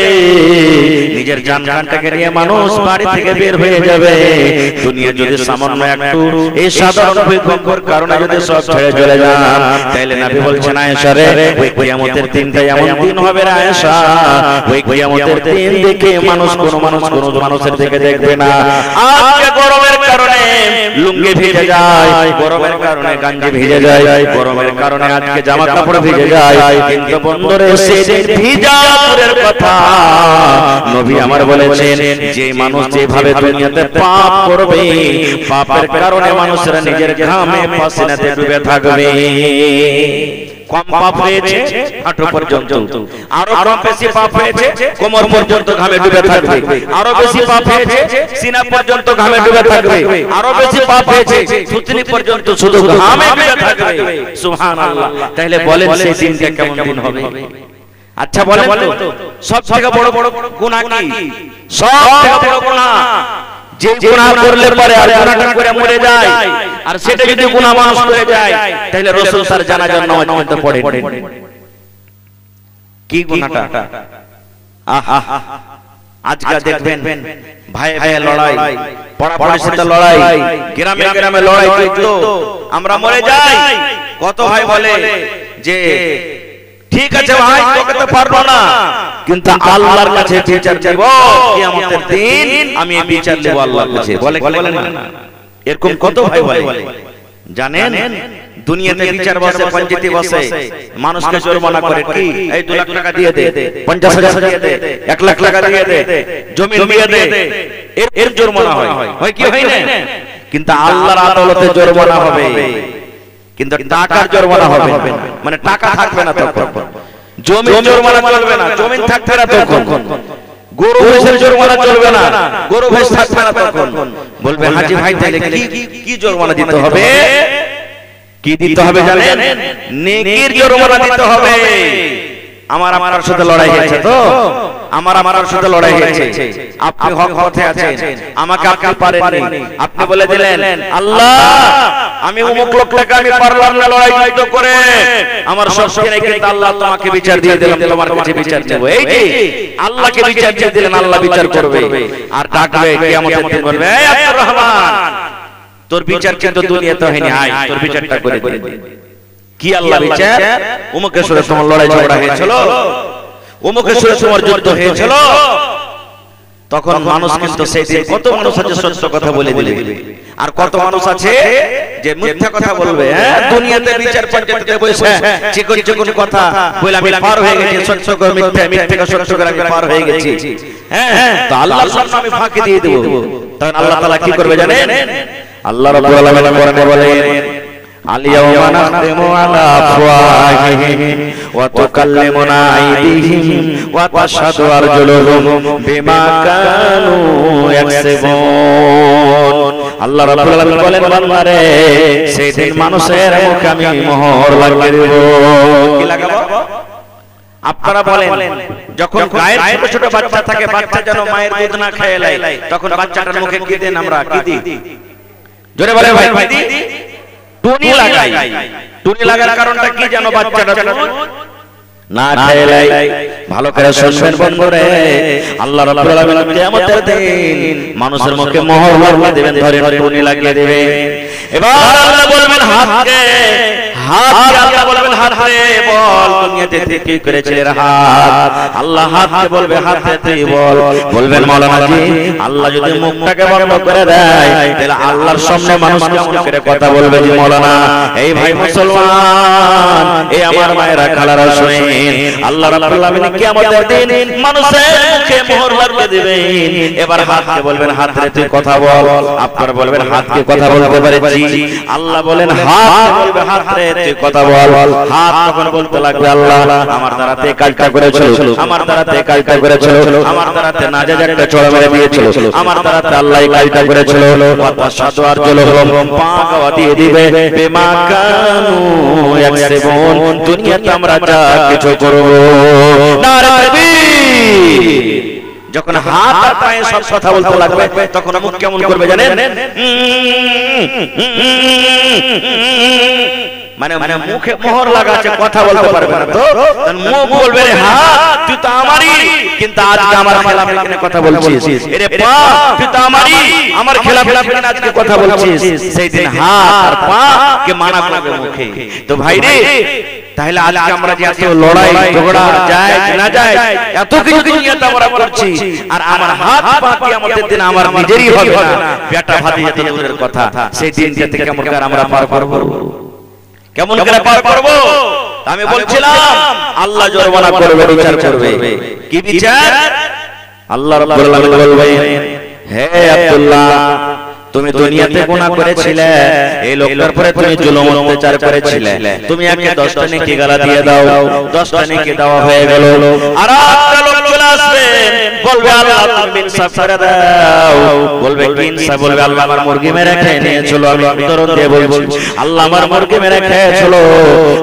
নিজের জানটাকে নিয়ে মানুষ বাড়ি থেকে বের হয়ে যাবে। দুনিয়া যদি সামান্য একটু এই সাধারণ ভূমিকম্পের কারণে যদি সব ছেড়ে চলে যান, তাহলে নবী বলছেন, আয়েশা রে, ওই কিয়ামতের দিনটা এমন দিন হবে রে আয়েশা, ওই কিয়ামতের দিন দেখে কোন মানুষের দিকে দেখবে না। আজকে গরমের কারণে লুঙ্গি ভিজে যায়, গরমের কারণে গঞ্জি ভিজে যায়, গরমের কারণে আজকে জামা কাপড় ভিজে যায়, কিন্তু বন্ধুরে সেদিন ভিজা দূরের কথা, নবী আমার বলেছেন, যে মানুষ যেভাবে দুনিয়াতে পাপ করবে, পাপের কারণে মানুষেরা নিজের ঘামে পাসিনাতে ডুবে থাকবে। কম পাপ হয়েছে হাঁটু পর্যন্ত, আরো কম বেশি পাপ হয়েছে কোমর পর্যন্ত ঘামে ডুবে থাকবে, আরো বেশি পাপ হয়েছে সিনা পর্যন্ত ঘামে ডুবে থাকবে, আরো বেশি পাপ হয়েছে থুতনি পর্যন্ত শুধু ঘামে ডুবে থাকবে। সুবহানাল্লাহ। তাহলে বলেন সেই দিনটা কেমন দিন হবে? আচ্ছা বলেন তো, সব থেকে বড় বড় গুনাহ কি? সব থেকে বড় গুনাহ যে গুনাহ করলে পরে আর গুনাহটা করে মরে যায়, আর সেটা যদি গুনাহ মানুষ করে যায় তাহলে রাসূল তার জানাজার নামাজ পড়তে পড়ে। কি গুনাহটা? আহা, আজকে দেখবেন ভাই ভাই লড়াই, পড়াপড়ির সাথে লড়াই, গ্রামে গ্রামে লড়াই চলতো, আমরা মরে যাই। কত ভাই বলে যে ঠিক আছে ভাই তোকে তো পারবো না, কিন্তু আল্লাহর কাছে বিচার দেব কিয়ামতের দিন, আমি বিচার দেব আল্লাহর কাছে। বলে বলে না? এরকম কত ভাই বলে। জানেন দুনিয়াতে বিচার বসে, পঞ্চায়েতে বসে, মানুষকে জরিমানা করে কি এই 2 লাখ টাকা দিয়ে দে, 50,000 দিয়ে দে, 1 লাখ টাকা দিয়ে দে, জমি দিয়ে দে, এর জরিমানা হয় কি হয় না? কিন্তু আল্লাহর আদালতে জরিমানা হবে, কিন্তু টাকার জরিমানা হবে না, মানে টাকা থাকবে না তখন, জমি জরিমানা চলবে না, জমি থাকবে না তখন, গরু ভেষের জরিমানা চলবে না, গরু ভেষ থাকবে না তখন। বলবে হাজি ভাই তাহলে কি জরিমানা দিতে হবে? কি দিতে হবে জানেন? নেকির জরিমানা দিতে হবে। আমার আপনার সাথে লড়াই হয়েছে তো, আমার সাথে লড়াই হয়েছে, আপনি হক পথে আছেন, আমাকে আপনি পারেননি, আপনি বলে দিলেন আল্লাহ আমি অমুক লোকটাকে আমি পারলাম না লড়াই যুদ্ধ করে, আমার শক্তি নেই, কিন্তু আল্লাহ তোমাকে বিচার দিয়ে দিলাম, তোমার কাছে বিচার দেব। এই যে আল্লাহকে বিচার দিয়ে দিলেন, আল্লাহ বিচার করবে আর ডাকবে কিয়ামতের দিন, বলবে এই আব্দুর রহমান তোর বিচার কিন্তু দুনিয়াতে হয়নি, আয় তোর বিচারটা করে দে। কি আল্লাহ বিচার? অমুকের সাথে তোমার লড়াই ঝগড়া হয়েছিল, অমুকের সাথে তোমার যুদ্ধ হয়েছিল, তখন মানুষ কিন্তু সেই দিন কত মানুষ আছে সত্য কথা বলে দিলে, আর কত মানুষ আছে যে মিথ্যা কথা বলবে। দুনিয়াতে বিচার পঞ্চায়েতে বসে চিকন চিকন কথা বলে আমি পার হয়ে গেছি, সত্য করে মিথ্যা, মিথ্যাকে সত্য করে আমি পার হয়ে গেছি। তো আল্লাহর সামনে আমি ফাঁকি দিয়ে দেব, তখন আল্লাহ তাআলা কি করবে জানেন? আল্লাহ রাব্বুল আলামিন কোরআনে বলেন আল-ইয়াওমা নাখতিমু আলা আফওয়াহিহিম ওয়া তুকাল্লিমুনা আইদিহিম ওয়া তাশহাদু আরজুলুহুম বিমা কানু ইয়াকসিবুন। আল্লাহ রাব্বুল আলামিন বলেন বান্দারে সেই দিন মানুষের মুখে আমি মোহর লাগিয়ে দেব। কি লাগাবো? আপনারা বলেন যখন গায়ের ছোট ছোট বাচ্চা থাকে, বাচ্চা যেন মায়ের দুধ না খেয়ে লাই, তখন বাচ্চাটার মুখে কি দেন? আমরা কি দিই? জোরে বলে ভাই ভাই টুনি লাগাই। টুনি লাগার কারণটা কি জানো? বাচ্চাটা না খেয়ে লাই। ভালো করে শুনবেন বন্ধুরে, আল্লাহ রাব্বুল আলামিন কিয়ামতের দিন মানুষের মুখে মোহর লাগিয়ে দিবেন, ধরে টুনি লাগিয়ে দিবেন। এবার আল্লাহ বলবেন হাতকে, হাত আল্লাহ বলবেন হাতে বল দুনিয়াতে কি করেছিস হাত? আল্লাহ হাতকে বলবে হাতে তুই বল। বলবেন মাওলানা জি আল্লাহ যদি মুখটাকে বন্ধ করে দেয় তাহলে আল্লাহর সামনে মানুষ কেমন করে কথা বলবে? জি মাওলানা এই ভাই মুসলমান, এই আমার মায়েরা খালারা শুনেন, আল্লাহ রাব্বুল আলামিন কিয়ামতের দিন মানুষের মুখে মোহর লাগিয়ে দিবেন। এবার হাতকে বলবেন হাতে তুই কথা বল। আপনারা বলবেন হাতকে কথা বলতে পারে? জি। আল্লাহ বলেন হাত বলবে হাতে তুই কথা বল। হাত তখন বলতে লাগবে আল্লাহ আমার দ্বারাতে কাজটা করেছিল, আমার দ্বারাতে কাজটা করেছিল, আমার দ্বারাতে নাজাজ একটা চড়া মেরে দিয়েছিল, আমার দ্বারাতে আল্লাহ এই কাজটা করেছিল। ওয়াতাশহাদু আরজুলুহুম পা গাওয়া দিয়ে দিবে বিমা কানু ইয়াকসিবুন, দুনিয়াতে আমরা যা কিছু করব। নারে তাকবীর। যখন হাত আর পায়ে সব কথা বলতে লাগবে তখন মুখ কেমন করবে জানেন? মানে মুখে মোহর লাগা আছে, কথা বলতে পারবে না, তো মুখ বলবে রে হাত তুই তো আমারই, কিন্তু আজকে আমার খেলাফে কেন কথা বলছিস? এরে পা তুই তো আমারই, আমার খেলাফে কেন আজকে কথা বলছিস? সেই দিন হাত আর পা কে মানা করবে মুখে। তো ভাই রে তাহলে আজকে আমরা যে এত লড়াই ঝগড়া যায় না যায়, এত কিছু দুনিয়াতে আমরা করছি, আর আমার হাত পা কিয়ামতের দিন আমার নিজেরই হবে না, বেটা ভাতিজা তো দূরের কথা, সেই দিনটাতে কেমন করে আমরা পার করব? কেমন করে পার করব? আমি বলছিলাম আল্লাহ জরিমানা করবে, বিচার করবে। কি বিচার? আল্লাহ রাব্বুল আলামিন বলবেন হে আব্দুল্লাহ তুমি দুনিয়াতে গুনাহ করেছিলে, এই লোকটার পরে তুমি জুলুম অত্যাচার করেছিলে, তুমি একে 10টা নেকি গালা দিয়ে দাও, 10টা নেকি দেওয়া হয়ে গেল। আর একটা লোক চলে আসবে, বলবে আল্লাহ তুমি ইনসাফ করে দাও। বলবে কি ইনসাফ? বলবে আল্লাহ আমার মুরগি মেরে খেয়ে নিয়েছিল, আমি দরদ দিয়ে বলছি আল্লাহ আমার মুরগি মেরে খেয়েছিল।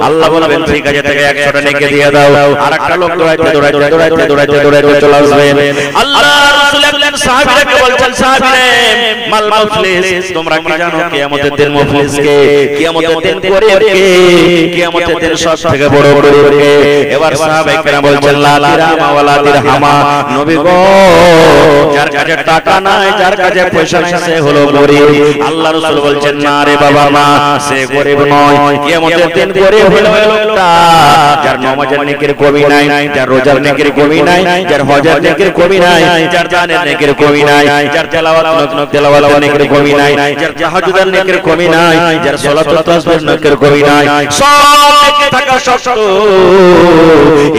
আল্লাহ বলবেন ঠিক আছে, থেকে 100টা নেকি দিয়ে দাও। আর একটা লোক দৌড়াইতে দৌড়াইতে দৌড়াইতে দৌড়াইতে দৌড়াইতে চলে আসবে। আল্লাহ রাসূল একজন সাহাবীকে বলছেন, সাহাবীরে মাল মুফলিস, তোমরা কি জানো কিয়ামতের দিন মুফলিস কে, কিয়ামতের দিন গরীব কে, কিয়ামতের দিন সব থেকে বড় গরীব কে? এবার সাহাবায়ে কেরাম বলছেন লা দিরহামা ওয়ালা দিরহামা, নবী গো যার কাছে টাকা নাই, যার কাছে পয়সা নাই সে হলো গরীব। আল্লাহ রাসূল বলছেন না রে বাবা না, সে গরীব নয়, কিয়ামতের দিন গরীব হলো লোকটা যার নামাজের নেকির কমি নাই, যার রোজার নেকির কমি নাই, যার হজের নেকির কমি নাই, যার দানের নেকির কমি নাই, যার তেলাওয়াত নেকির কমি নাই, যার তাহাজ্জুদের নেকির কমি নাই, যার সালাতুল তাসবিহ নেকির কমি নাই, সব নেকি থাকা সত্ত্বেও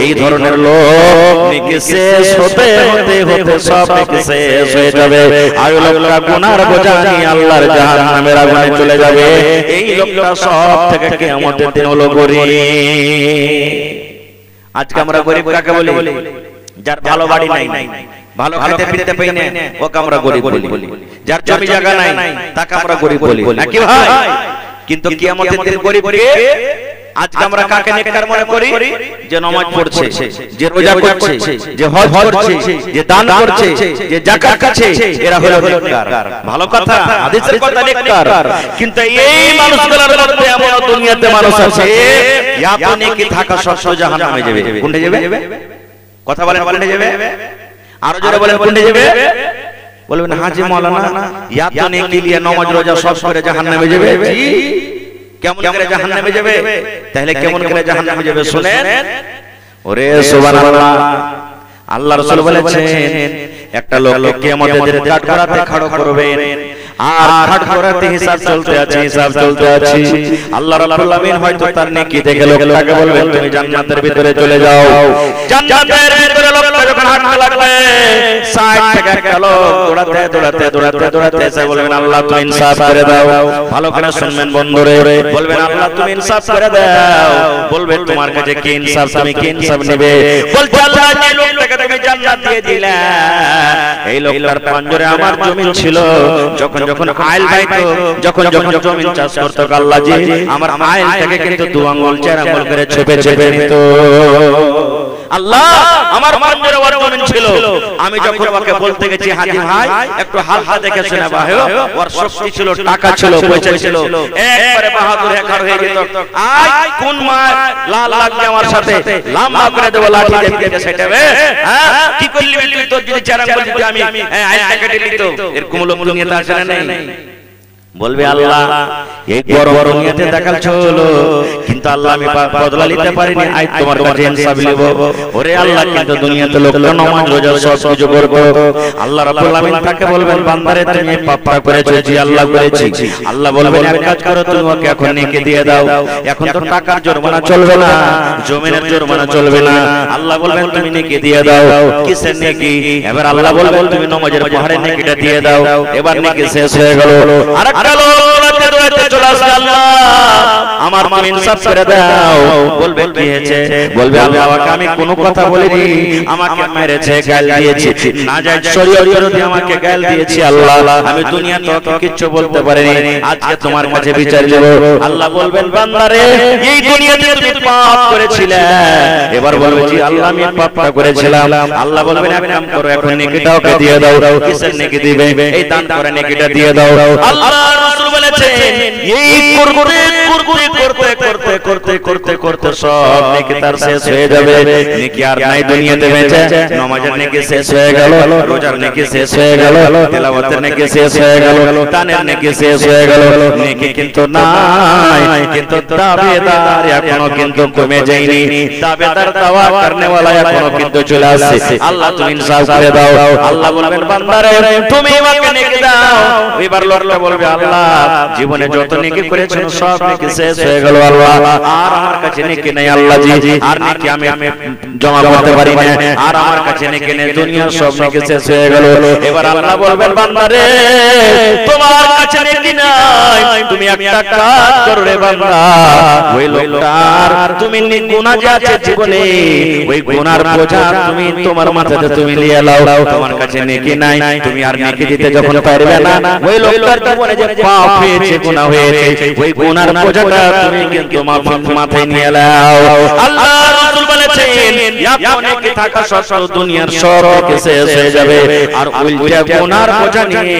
এই ধরনের লোক নেকি শেষ হতে হতে হতে সব নেকি শেষ হয়ে যাবে। আর ওই লোকটা গুনার বোঝা নিয়ে আল্লাহর জাহান্নামের আগুনে চলে যাবে। এই লোকটা সব থেকে কিয়ামতের দিন হলো গরীব। আজকে আমরা গরীব কাকে বলি? যার ভালো বাড়ি নাই, ভালো খেতে পিতে পাই না, ওকে আমরা গরীব বলি। যার জমি জায়গা নাই তাকে আমরা গরীব বলি, নাকি ভাই? কিন্তু কিয়ামতের দিন গরীব কে? আজকে আমরা কাকে নেককার মনে করি? যে নামাজ পড়ছে, যে রোজা করছে, যে হজ করছে, যে দান করছে, যে যাকাত খাচ্ছে, এরা হলো নেককার। ভালো কথা, হাদিসের কথা নেককার। কিন্তু এই মানুষগুলোর মধ্যে এমন দুনিয়াতে মানুষ আছে ইয়াতো নেকি থাকা সত্ত্বেও জাহান্নামে যাবে। কোনটা যাবে? কথা বলেন, কোনটা যাবে? আরো জোরে বলেন, কোনটা যাবে? বলবেন হাজী মাওলানা ইয়াতো নেকি লিয়ে নামাজ রোজা সব করে জাহান্নামে যাবে। জি, কেমন করে জাহান্নামে যাবে? তাহলে কেমন করে জাহান্নামে যাবে শুনেন। ওরে সুবহানাল্লাহ, আল্লাহ রাসূল বলেছেন একটা লোককে কিয়ামতের দিন কাঠগড়াতে খাড়া করবেন, আর কাঠগড়াতে হিসাব চলতে আছে, হিসাব চলতে আছে। আল্লাহ রাব্বুল আলামিন হয়তো তার নেকি দেখে লোকটাকে বলবেন তুমি জান্নাতের ভিতরে চলে যাও। জান্নাতের ভিতরে লোকটা যখন হাঁটতে লাগবে, সাইড থেকে একটা লোক দৌড়াতে দৌড়াতে দৌড়াতে দৌড়াতে এসে বলবেন আল্লাহ তুমি ইনসাফ করে দাও। ভালো করে শুনবেন বন্ধুরে, বলবেন আল্লাহ তুমি ইনসাফ করে দাও। বলবেন তোমার কাছে কি ইনসাফ, তুমি কি ইনসাফ নেবে? বলতে আল্লাহ যে লোকটাকে তুমি জান্নাত দিয়ে দিলা, এই লোকটার পাঞ্জরে আমার জমিন ছিল, যখন যখন আইল বাইতো, যখন যখন জমিন চাষ করতে আল্লাহ জি আমার আইলটাকে কিন্তু 2 আঙ্গুল 4 আঙ্গুল করে ছেপে ছেপে নিত। আল্লাহ আমার পাঞ্জরে ওর জমিন ছিল, আমি যখন ওকে বলতে গেছি হাজী ভাই একটু হালকা দেখে শুনে ভাই, ওর শক্তি ছিল, টাকা ছিল, পয়সা ছিল, একবারে বাহাদুর একার হয়ে যেত। আই কোন মা লাল লাগবে আমার সাথে লাম্বা করে দেব লাঠি দিয়ে সেটাবে। হ্যাঁ কি করলি তুই? তোর যদি 4 আঙ্গুল দিতে আমি আইলটাকে কেটে দিত। এরকম লোক দুনিয়াতে আছে না নাই? বলবে আল্লাহ এই বড় বড় নিয়তে দেখাচ্ছিল, কিন্তু আল্লাহ আমি বদলা নিতে পারিনি, আজ তোমার কাছে ইনসাফ নিব। ওরে আল্লাহ, কিন্তু দুনিয়াতে লোকটা নামাজ রোজা সব কিছু করতো। আল্লাহ রাব্বুল আলামিন তাকে বলবেন বান্দারে তুমি পাপ করেছো। জি আল্লাহ করেছি। আল্লাহ বলবেন এক কাজ করো, তুমি ওকে এখন নেকি দিয়ে দাও। এখন তো টাকার জরিমানা চলবে না, জমিনের জরিমানা চলবে না। আল্লাহ বলবেন তুমি নেকি দিয়ে দাও। কিসের নেকি? এবার আল্লাহ বলবেন তুমি নামাজের পাহাড়ের নেকিটা দিয়ে দাও। এবার নেকি শেষ হয়ে গেল। আরেকটা আমার মা ইনসাফ করে দাও। বলবে কি হয়েছে? বলবে আল্লাহকে আমি কোনো কথা বলিনি, আমাকে মেরেছে, গাল দিয়েছে, না যায় শরীয়ত বিরোধী আমাকে গাল দিয়েছে। আল্লাহ আমি দুনিয়াতে ওকে কিচ্ছু বলতে পারিনি, আজকে তোমার কাছে বিচার দেব। আল্লাহ বলবেন বান্দারে এই দুনিয়াতে তুমি পাপ করেছিলে। এবার বলবে জি আল্লাহ আমি পাপটা করেছিলাম। আল্লাহ বলবেন এক কাম করো, এখন নেকিটা ওকে দিয়ে দাও। কিসের নেকি দিবে? এই দান করে নেকিটা দিয়ে দাও। আল্লাহ রাসূল বলেছেন এই করতে করতে করতে করতে করতে করতে করতে সব নেকি তার শেষ হয়ে যাবে। নেকি আর নাই দুনিয়াতে বেঁচে। নামাজের নেকি শেষ হয়ে গেল, রোজার নেকি শেষ হয়ে গেল, তেলাওয়াতের নেকি শেষ হয়ে গেল, দানের নেকি শেষ হয়ে গেল। নেকি কিন্তু নাই, কিন্তু দাবিদার এখনো কিন্তু কমে যায়নি। দাবিদার দাওয়া করনে वाला এখনো কিন্তু চলে আসছে। আল্লাহ তুমি ইনসাফ করে দাও। আল্লাহ বলবেন বান্দারে তুমি আমাকে নেকি দাও। এবার লোকটা বলবে আল্লাহ জীবনে যত নেকি করেছেন সব নেকি শেষ হয়ে গেল। আল্লাহ আর আমার কাছে নেকি নাই আল্লাহ জি, আর নেকি আমি জমা করতে পারি না, আর আমার কাছে নেকি নেই, দুনিয়ার সব নেকি শেষ হয়ে গেল। এবার আল্লাহ বলবেন বান্দা রে তোমার কাছে নেকি নাই, তুমি একটা কাজ করো রে বান্দা, ওই লোকটার তুমি গুনাহ যে আছে জীবনে ওই গুনার বোঝা তুমি তোমার মাথাতে তুমি নিয়ে লাও, তোমার কাছে নেকি নাই, তুমি আর নেকি দিতে যখন পারবে না, ওই লোকটার জীবনে যে পাপ হয়েছে গুনাহ হয়েছে ওই গুনার বোঝাটা তুমি কিন্তু মাথায় নিয়ে লাও। আল্লাহ রাসূল বলেছেন এত নেকি থাকা সত্ত্বেও দুনিয়ার সব কিছু শেষ হয়ে যাবে আর উল্টা গুনার বোঝা নিয়ে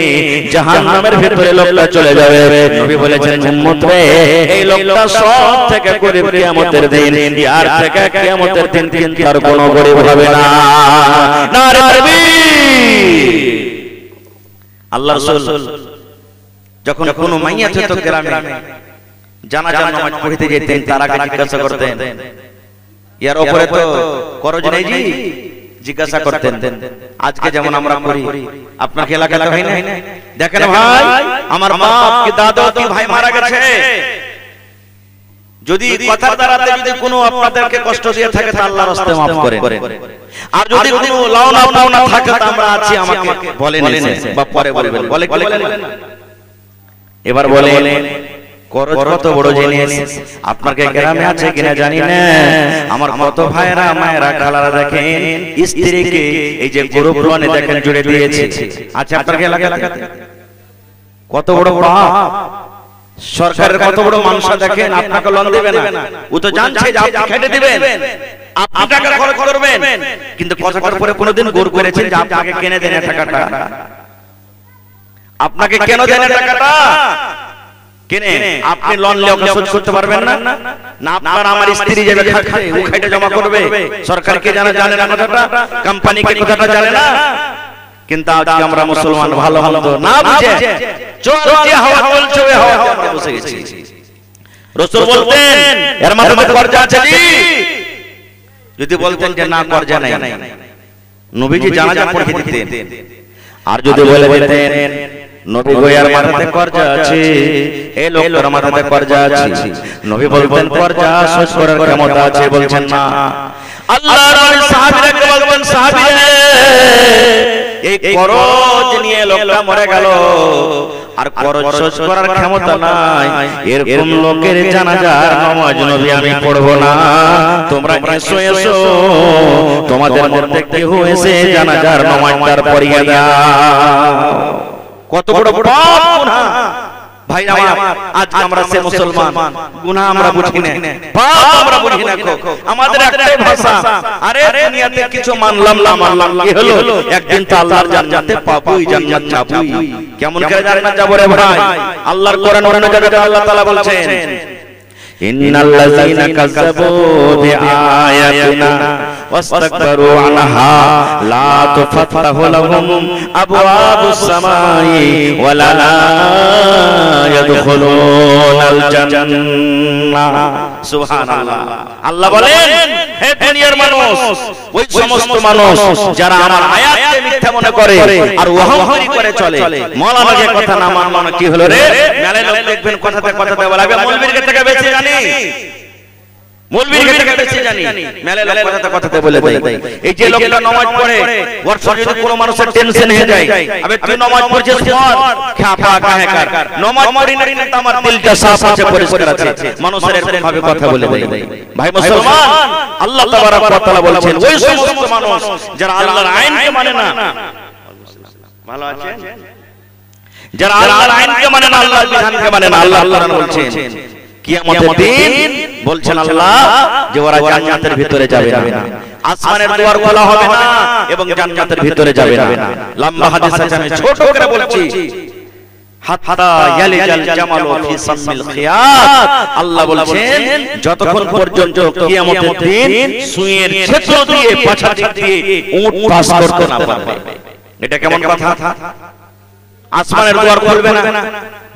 জাহান্নামের ভিতরে লোকটা চলে যাবে। নবী বলেছেন উম্মত রে এই লোকটা সব থেকে গরিব কিয়ামতের দিন, আর থেকে কিয়ামতের দিন কিন্তু আর কোনো গরিব হবে না। নারে তাকবীর। আল্লাহ রাসূল যখন কোনো মাইয়া তো গ্রামে জানাজা নামাজ পড়তে যেতেন তার আগে জিজ্ঞাসা করতেন ইয়ার উপরে তো করজ নেই জি, জিজ্ঞাসা করতেন। আজকে যেমন আমরা করি আপনার এলাকায় হয় না, দেখেন ভাই আমার বাপ কি দাদা কি ভাই মারা গেছে, যদি কথার দ্বারাতে যদি কোনো আপনাদেরকে কষ্ট দিয়ে থাকে তা আল্লাহর রাস্তায় maaf করেন, আর যদি কোনো লাউনা পাওনা থাকে তা আমরা আছি আমাকে বলেন বা পরে বলবেন, বলে কি বলেন? এবার বলেন করজ কত বড় জিনিস আপনাকে গ্রামে আছে কিনা জানি না, আমার কত ভাইরা মায়েরা খালারা দেখেন স্ত্রীকে এই যে গরু প্রণে দেখেন জুড়ে দিয়েছে, আচ্ছা আপনার এলাকাতে কত বড় পাপ, সরকারের কত বড় মানুষ দেখেন আপনাকে লোন দেবে না, ও তো জানছে যে আপনি খেটে দিবেন, আপনি টাকা খরচ করবেন, কিন্তু কথাটার পরে কোনোদিন গরু করেছেন যে আপনাকে কিনে দেন টাকাটা, আপনাকে কেন দেন টাকাটা, কেনে আপনি লোন নিয়ে ওকে শোধ করতে পারবেন না, না আপনার আমার স্ত্রী যাবে খাটতে ও খাইটা জমা করবে, সরকার কি জানে না কথাটা, কোম্পানি কি কথাটা জানে না, কিন্তু আজকে আমরা মুসলমান ভালো মন্দ না বুঝে চলছে হাওয়া চলছে ওই হাওয়াতে আমরা বসে গেছি। রাসূল বলতেন এর মাথায় কর্জা আছে জি, যদি বলতেন যে না কর্জা নাই নবীজি জানাজা পড়ে দিতেন, আর যদি বলে দিতেন নবী গোয়ার মাথাতে কর্জা আছে এই লোকের মাথাতে কর্জা আছে, নবী বলতেন কর্জা শোধ করার ক্ষমতা আছে, বলছেন না। আল্লাহর নবী সাহাবীদেরকে বলতেন সাহাবীরা এই করজ নিয়ে লোকটা মরে গেল আর করজ শোধ করার ক্ষমতা নাই, এরকম লোকের জানাজার নামাজ নবী আমি পড়ব না, তোমরা এসো এসো তোমাদের মধ্যে কেউ এসে জানাজার নামাজটার পড়িয়ে দাও। কত বড় পাপ গুনাহ ভাই আমার, আজ আমরা সে মুসলমান গুনাহ আমরা বুঝি না, পাপ আমরা বুঝি না, আমাদের একটাই ভাষা আরে দুনিয়াতে কিছু মানলাম না মানলাম কি হলো, একদিন তো আল্লাহর জান্নাতে পাবই, জান্নাত যাবই, কেমন করে জান্নাত যাব রে ভাই? আল্লাহর কোরআন অনুযায়ী আল্লাহ তাআলা বলছেন ইন্নাল্লাযীনা কাযাবু বিআয়াতিনা ওয়াস্তাকবারু আনহা লা তুফাত্তাহু লাহুম আবওয়াবুস সামাই ওয়ালা ইয়াদখুলুনাল জান্নাহ। সুবহানাল্লাহ। আল্লাহ বলেন হে দুনিয়ার মানুষ, ওই সমস্ত মানুষ যারা আমার আয়াতকে মিথ্যা মনে করে আর অহংকারী করে চলে, মাওলানাকে কথা না মানে কি হলো রে, মেলে লোক দেখবেন কথাতে বলাবে মৌলবীর থেকে বেশি জানি, মৌলবীর থেকে বেশি জানি, মেলে লোক কথাতে বলে দেয়। এই যে লোকটা নামাজ পড়ে ওর শরীরে কোনো মানুষের টেনশন হয়ে যায়, আবে তুই নামাজ পড়ছিস পড় খাপা কাহেকার, নামাজ পড়ি না কিন্তু আমার দিলটা সাফ আছে পরিষ্কার আছে, মানুষের এরকম ভাবে কথা বলে দেয়। ভাই মুসলমান, আল্লাহ তাবারক ওয়া তাআলা বলেছেন ওই সমস্ত মানুষ যারা আল্লাহর আইনকে মানে না, ভালো আছে, যারা আল্লাহর আইনকে মানে না, আল্লাহর বিধানকে মানে না, আল্লাহ বলছেন কিয়ামতের দিন বলছেন আল্লাহ যে ওরা জান্নাতের ভিতরে যাবে না, আসমানের দুয়ার খোলা হবে না এবং জান্নাতের ভিতরে যাবে না। লম্বা হাদিস আছে, আমি ছোট করে বলছি, হাত্তা ইয়ালিজাল জামালু ফি সামিল খিয়াত, আল্লাহ বলছেন যতক্ষণ পর্যন্ত কিয়ামতের দিন সুইয়ের ছিদ্র দিয়ে পাছা দিয়ে উট পাস করতে না পারবে। এটা কেমন কথা? আসমানের দুয়ার খুলবে না,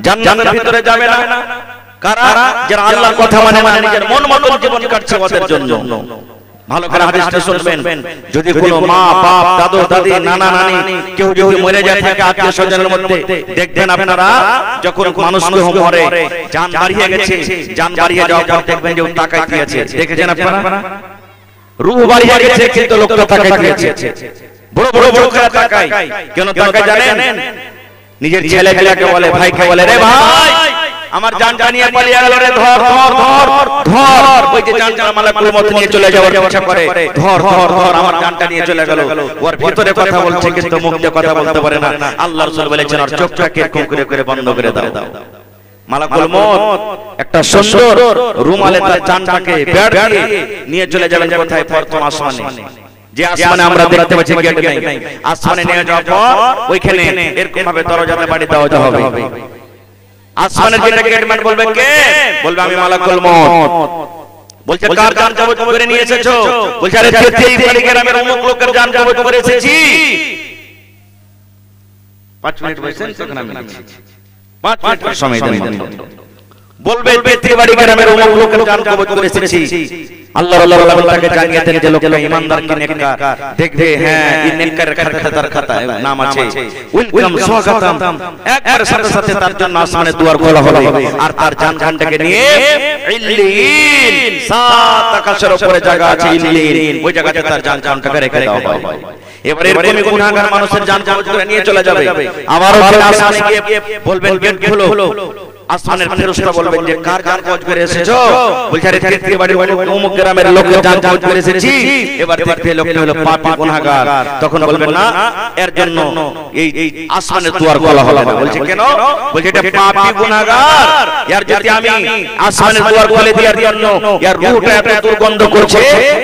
জান্নাতের ভিতরে যাবে না, কারা? যারা আল্লাহর কথা মানে নিজের মন মতো জীবন কাটছে ওদের জন্য। ভালো করে হাদিসটা শুনবেন। যদি কোনো মা বাপ দাদু দাদি নানা নানি কেউ যদি মরে যায় থাকে আত্মীয় স্বজনের মধ্যে, দেখবেন আপনারা যখন মানুষ মরে জান বাড়িয়ে গেছে, জান বাড়িয়ে যাওয়ার পর দেখবেন যে তাকায় দিয়েছে, দেখেছেন আপনারা? রূহ বাড়িয়ে গেছে কিন্তু লোকটা তাকায় দিয়েছে। বড় বড় চোখে তাকায়, কেন তাকায় জানেন? নিজের ছেলে পেলাকে বলে, ভাইকে বলে, রে ভাই আমার জানটা নিয়ে পালিয়ে গেল রে, ধর ধর ধর ধর। ওই যে জানটা মালাকুল মউত নিয়ে চলে যাওয়ার ইচ্ছা করে, ধর ধর ধর আমার জানটা নিয়ে চলে গেল। ওর ভিতরে কথা বলছে কিন্তু মুখে কথা বলতে পারে না। আল্লাহর রাসূল বলেছেন ওর চোখটাকে এরকম করে করে বন্ধ করে দাও। মালাকুল মউত একটা সুন্দর রুমালে তার জানটাকে বেড় দিয়ে নিয়ে চলে যাবেন কোথায়? প্রথম আসমানে। যে আসমানে আমরা দেখতে পাচ্ছি গেট নেই, আসমানে নিয়ে যাওয়ার পর ওইখানে এরকম ভাবে দরজাতে বাড়ি দেওয়া হবে। আসমানের যেটা গেটম্যান বলবে কে? বলবে আমি মালাকুল মউত। বলছে কার জান কবজ করে নিয়ে এসেছো? বলছে আরে 33 তারিখের আমি অমুক লোকের জান কবজ করে এসেছি। 5 মিনিট বসেন তখন আমি লিখছি, 5 মিনিট সময় দেন। বলবে 33 তারিখের আমি অমুক লোকের জান কবজ করে এসেছি। আল্লাহ রাব্বুল তাকে জানিয়ে দেন যে লোকটা ইমানদার কি নেককার, দেখবে হ্যাঁ এই নেককারের খাতার খাতায় নাম আছে, ওয়েলকাম স্বাগতম। একবার সাথে সাথে তার জন্য আসমানে দুয়ার খোলা হবে আর তার জানটাকে নিয়ে ইল্লিন, 7 আকাশের উপরে জায়গা আছে ইল্লিন, ওই জায়গাতে তার জানটাকে রেখে দেওয়া হবে। এবারে এরকমই গুনাহগার মানুষের জান কবজ করে নিয়ে চলে যাবে। আবারও ফের আসমানে গিয়ে বলবেন গেট খোলো। আসমানের ফেরেশতা বলবেন যে কার জান কবজ করে এসেছো? বলছে আরে 33 বাড়ি অমুক গ্রামের লোকের জান কবজ করে এসেছি। এবার দেখতে লোকটা হলো পাপী গুনাহগার। তখন বলবেন না, এর জন্য এই আসমানের দুয়ার খোলা হবে না। বলছে কেন? বলছে এটা পাপী গুনাহগার, এর যদি আমি আসমানের দুয়ার খুলে দেওয়ার জন্য এর রূহটা এত দুর্গন্ধ করছে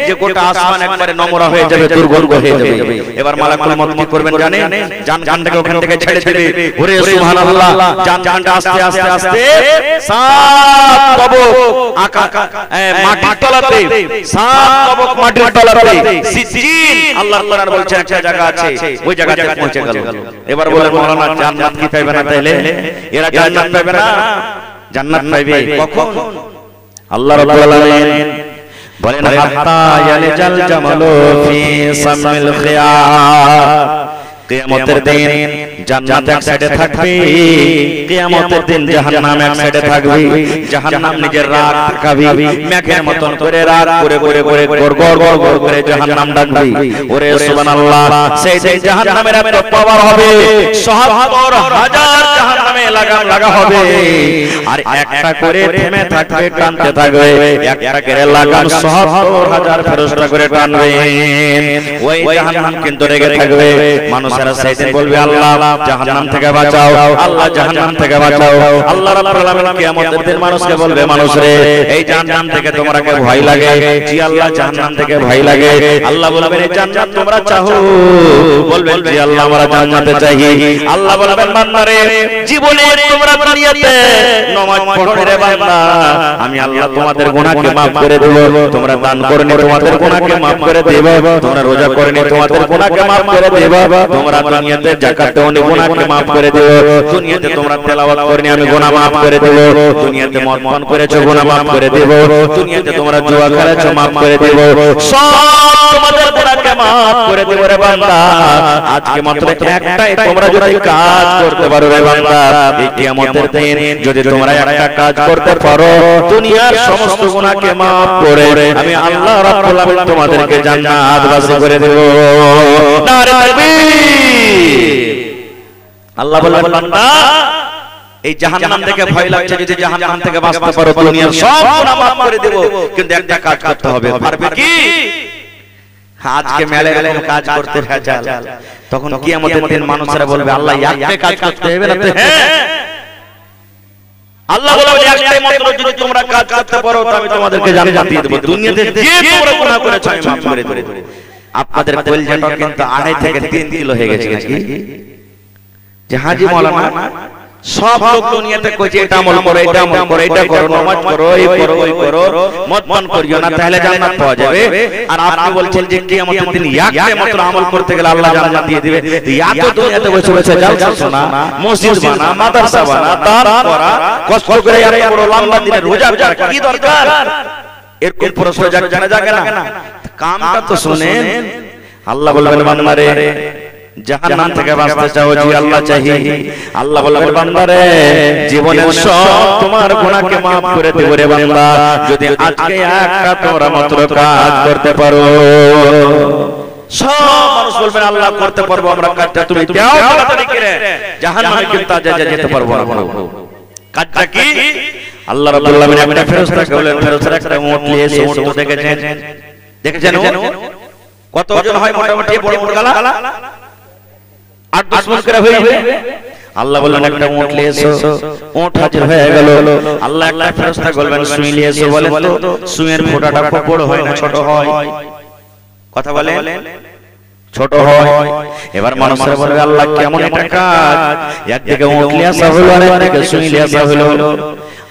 যে গোটা আসমান একবারে নোংরা হয়ে যাবে, দুর্গন্ধ হয়ে যাবে। এবার মালাকুল মউত কি করবেন জানেন? জানটাকে ওখান থেকে ছেড়ে দেবে। ওরে সুবহানাল্লাহ, জানটা আস্তে আস্তে আস্তে 7 তবক মাটির তলাতে, 7 তবক মাটির তলাতে সিজিন আল্লাহর কোরআন বলছে একটা জায়গা আছে, ওই জায়গাতে পৌঁছে গেল। এবার বলে মাওলানা জান্নাত কি পাইবে না? তাইলে এরা জান্নাত পাইবে না? জান্নাত পাইবে কখন? আল্লাহ রাব্বুল আলামিন বলেন হাত্তা ইয়ালিজাল জামালু ফি সামিল খিয়ার। কিয়ামতের দিন জান্নাত এক সাইডে থাকবে, কিয়ামতের দিন জাহান্নাম এক সাইডে থাকবে। জাহান্নাম নিজের রাগ দেখাবে, মেঘের মতন করে রাগ করে করে করে গড়গড় গড়গড় করে জাহান্নাম ডাকবে। ওরে সুবহানাল্লাহ, সেই দিন জাহান্নামের এত পাওয়ার হবে ৭৭,০০০ জাহান্নামে লাগা হবে। আর একটা করে থেমে থাকবে, টানতে থাকবে, একটা করে লাগাম ৭৭,০০০ ফেরেশতা করে টানবে। ওই জাহান্নাম কিন্তু রেগে থাকবে। মানুষেরা সেদিন বলবে আল্লাহ জাহান্নাম থেকে বাঁচাও, আল্লাহ জাহান্নাম থেকে বাঁচাও। আল্লাহ রাব্বুল আলামিন কিয়ামতের দিন মানুষকে বলবে, মানুষ রে এই জাহান্নাম থেকে তোমাকে ভয় লাগে? জি আল্লাহ জাহান্নাম থেকে ভয় লাগে। আল্লাহ বলবেন এই জান্নাত তোমরা চাও? বলবেন জি আল্লাহ আমরা জান্নাতে চাই। আল্লাহ বলবেন বান্দা রে জীবনে তোমরা দুনিয়াতে নামাজ পড়ো রে বান্দা, আমি আল্লাহ তোমাদের গুনাহকে maaf করে দেব। তোমরা দান করনি তোমাদের গুনাহকে maaf করে দেব। তোমরা রোজা করনি তোমাদের গুনাহকে maaf করে দেব। তোমরা দুনিয়াতে যাকাত দাওনি গুনাহকে maaf করে দেব। দুনিয়াতে তোমরা তেলাওয়াত করনি আমি গুনাহ maaf করে দেব। দুনিয়াতে মদ পান করেছো গুনাহ maaf করে দেব। দুনিয়াতে তোমরা জুয়া খেলেছো maaf করে দেব। সব তোমাদের গুনাহকে maaf করে দেব রে বান্দা। আজকে মাত্র একটাই তোমরা যদি কাজ করতে পারো রে বান্দা, এই কিয়ামতের দিন যদি তোমরা একটা কাজ করতে পারো, দুনিয়ার সমস্ত গুনাহকে maaf করে আমি আল্লাহ রাব্বুল আলামিন তোমাদেরকে জান্নাতবাসী করে দেব। নারে তাকবীর। আল্লাহ বললেন বান্দা এই জাহান্নাম থেকে ভয় লাগছে, যদি জাহান্নাম থেকে বাঁচতে পারো দুনিয়ার সব গুনাহ maaf করে দেব, কিন্তু একটা কাজ করতে হবে। পারবে কি? আজকে মেলে এরকম কাজ করতে ভেজাল, তখন কিয়ামতের দিন মানুষেরা বলবে আল্লাহ একটা কাজ করতে হবে না? হ্যাঁ আল্লাহ বলবে একটাই মাত্র, যদি তোমরা কাজ করতে পারো তো আমি তোমাদেরকে জান্নাত দিয়ে দেব। দুনিয়াতে যে তোমরা গুনাহ করেছো আমি maaf করে দেব। আপনাদের কলজাটা কিন্তু 2.5 থেকে 3 কিলো হয়ে গেছে নাকি? যে হাজী মাওলানা সব লোক দুনিয়াতে কইছে এটা আমল করো, এটা আমল করো, এটা করো, নামাজ পড়ো, এই করো, ওই করো, মদ পান করিও না, তাহলে জান্নাত পাওয়া যাবে। আর আপনি বলছেন যে কিয়ামতের দিন একটা মাত্র আমল করতে গেলে আল্লাহ জান্নাত দিয়ে দিবে। এত দুনিয়াতে বসে বসে জালসা শোনা, মসজিদ বানা, মাদ্রাসা বানা, দান করা, কষ্ট করে এত বড় লম্বা দিনে রোজা রাখা কি দরকার? এরকম প্রশ্ন জানা যাবে না? কামটা তো শুনেন। আল্লাহ বলবেন বান্দারে জাহান্নাম থেকে বাঁচতে চাও, জি আল্লাহ চাহি। আল্লাহ বলবেন বান্দারে জীবনের সব তোমার গুনাহকে maaf করে দেব রে বান্দা, যদি আজকে একটা তোমরা মাত্র কাজ করতে পারো। সব মানুষ বলবেন আল্লাহ করতে পারবো আমরা কাজটা, তুমি দাও তাড়াতাড়ি করে, জাহান্নামে কিন্তু আজ যেতে পারবো না। কাজটা কি? আল্লাহ রাব্বুল আলামিন একটা ফেরেশতাকে বলেন, ফেরেশতারা একটা উট নিয়ে এসে উট দেখেছেন, দেখেছেন কত ওজন হয় মোটামুটি বড় বড় গালা 8-10 মণ করে হয়ে যাবে। আল্লাহ বললেন একটা উট নিয়ে এসো, উট হাজির হয়ে গেল। আল্লাহ একটা ফেরেশতা বলবেন সুই নিয়ে এসো, বলেন তো সুইয়ের ফোঁটাটা খুব বড় হয় না ছোট হয়? কথা বলেন ছোট হয়। এবার মানুষরা বলবে আল্লাহ কেমন এটা কাজ, একদিকে উট নিয়ে আসা হলো আর একদিকে সুই নিয়ে আসা হলো।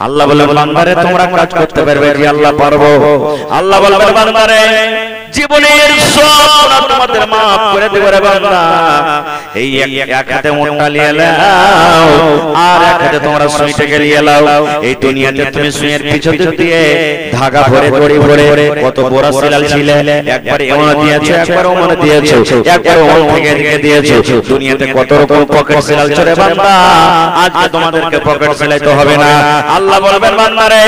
আল্লাহ বললেন বান্দারে তোমরা কাজ করতে পারবে? জি আল্লাহ পারবো। আল্লাহ বলবেন বান্দারে জীবনের সব গুনাহ তোমাদের maaf করে দেব রে বান্দা, এই এক হাতে উটটা নিয়ে নাও আর এক হাতে তোমরা সুইটাকে নিয়ে নাও। এই দুনিয়াতে তুমি সুইয়ের পিছন দিয়ে ধাগা ভরে দড়ি ভরে কত বড় সিলাল ছিলে, একবার এমন দিয়েছো একবার ওমন দিয়েছো, একবার ওমন থেকে এদিকে দিয়েছো। দুনিয়াতে কত রকম পকেট সিলাল চলে বান্দা, আজকে তোমাদেরকে পকেট সিলাইতে হবে না। আল্লাহ বলবেন বান্দারে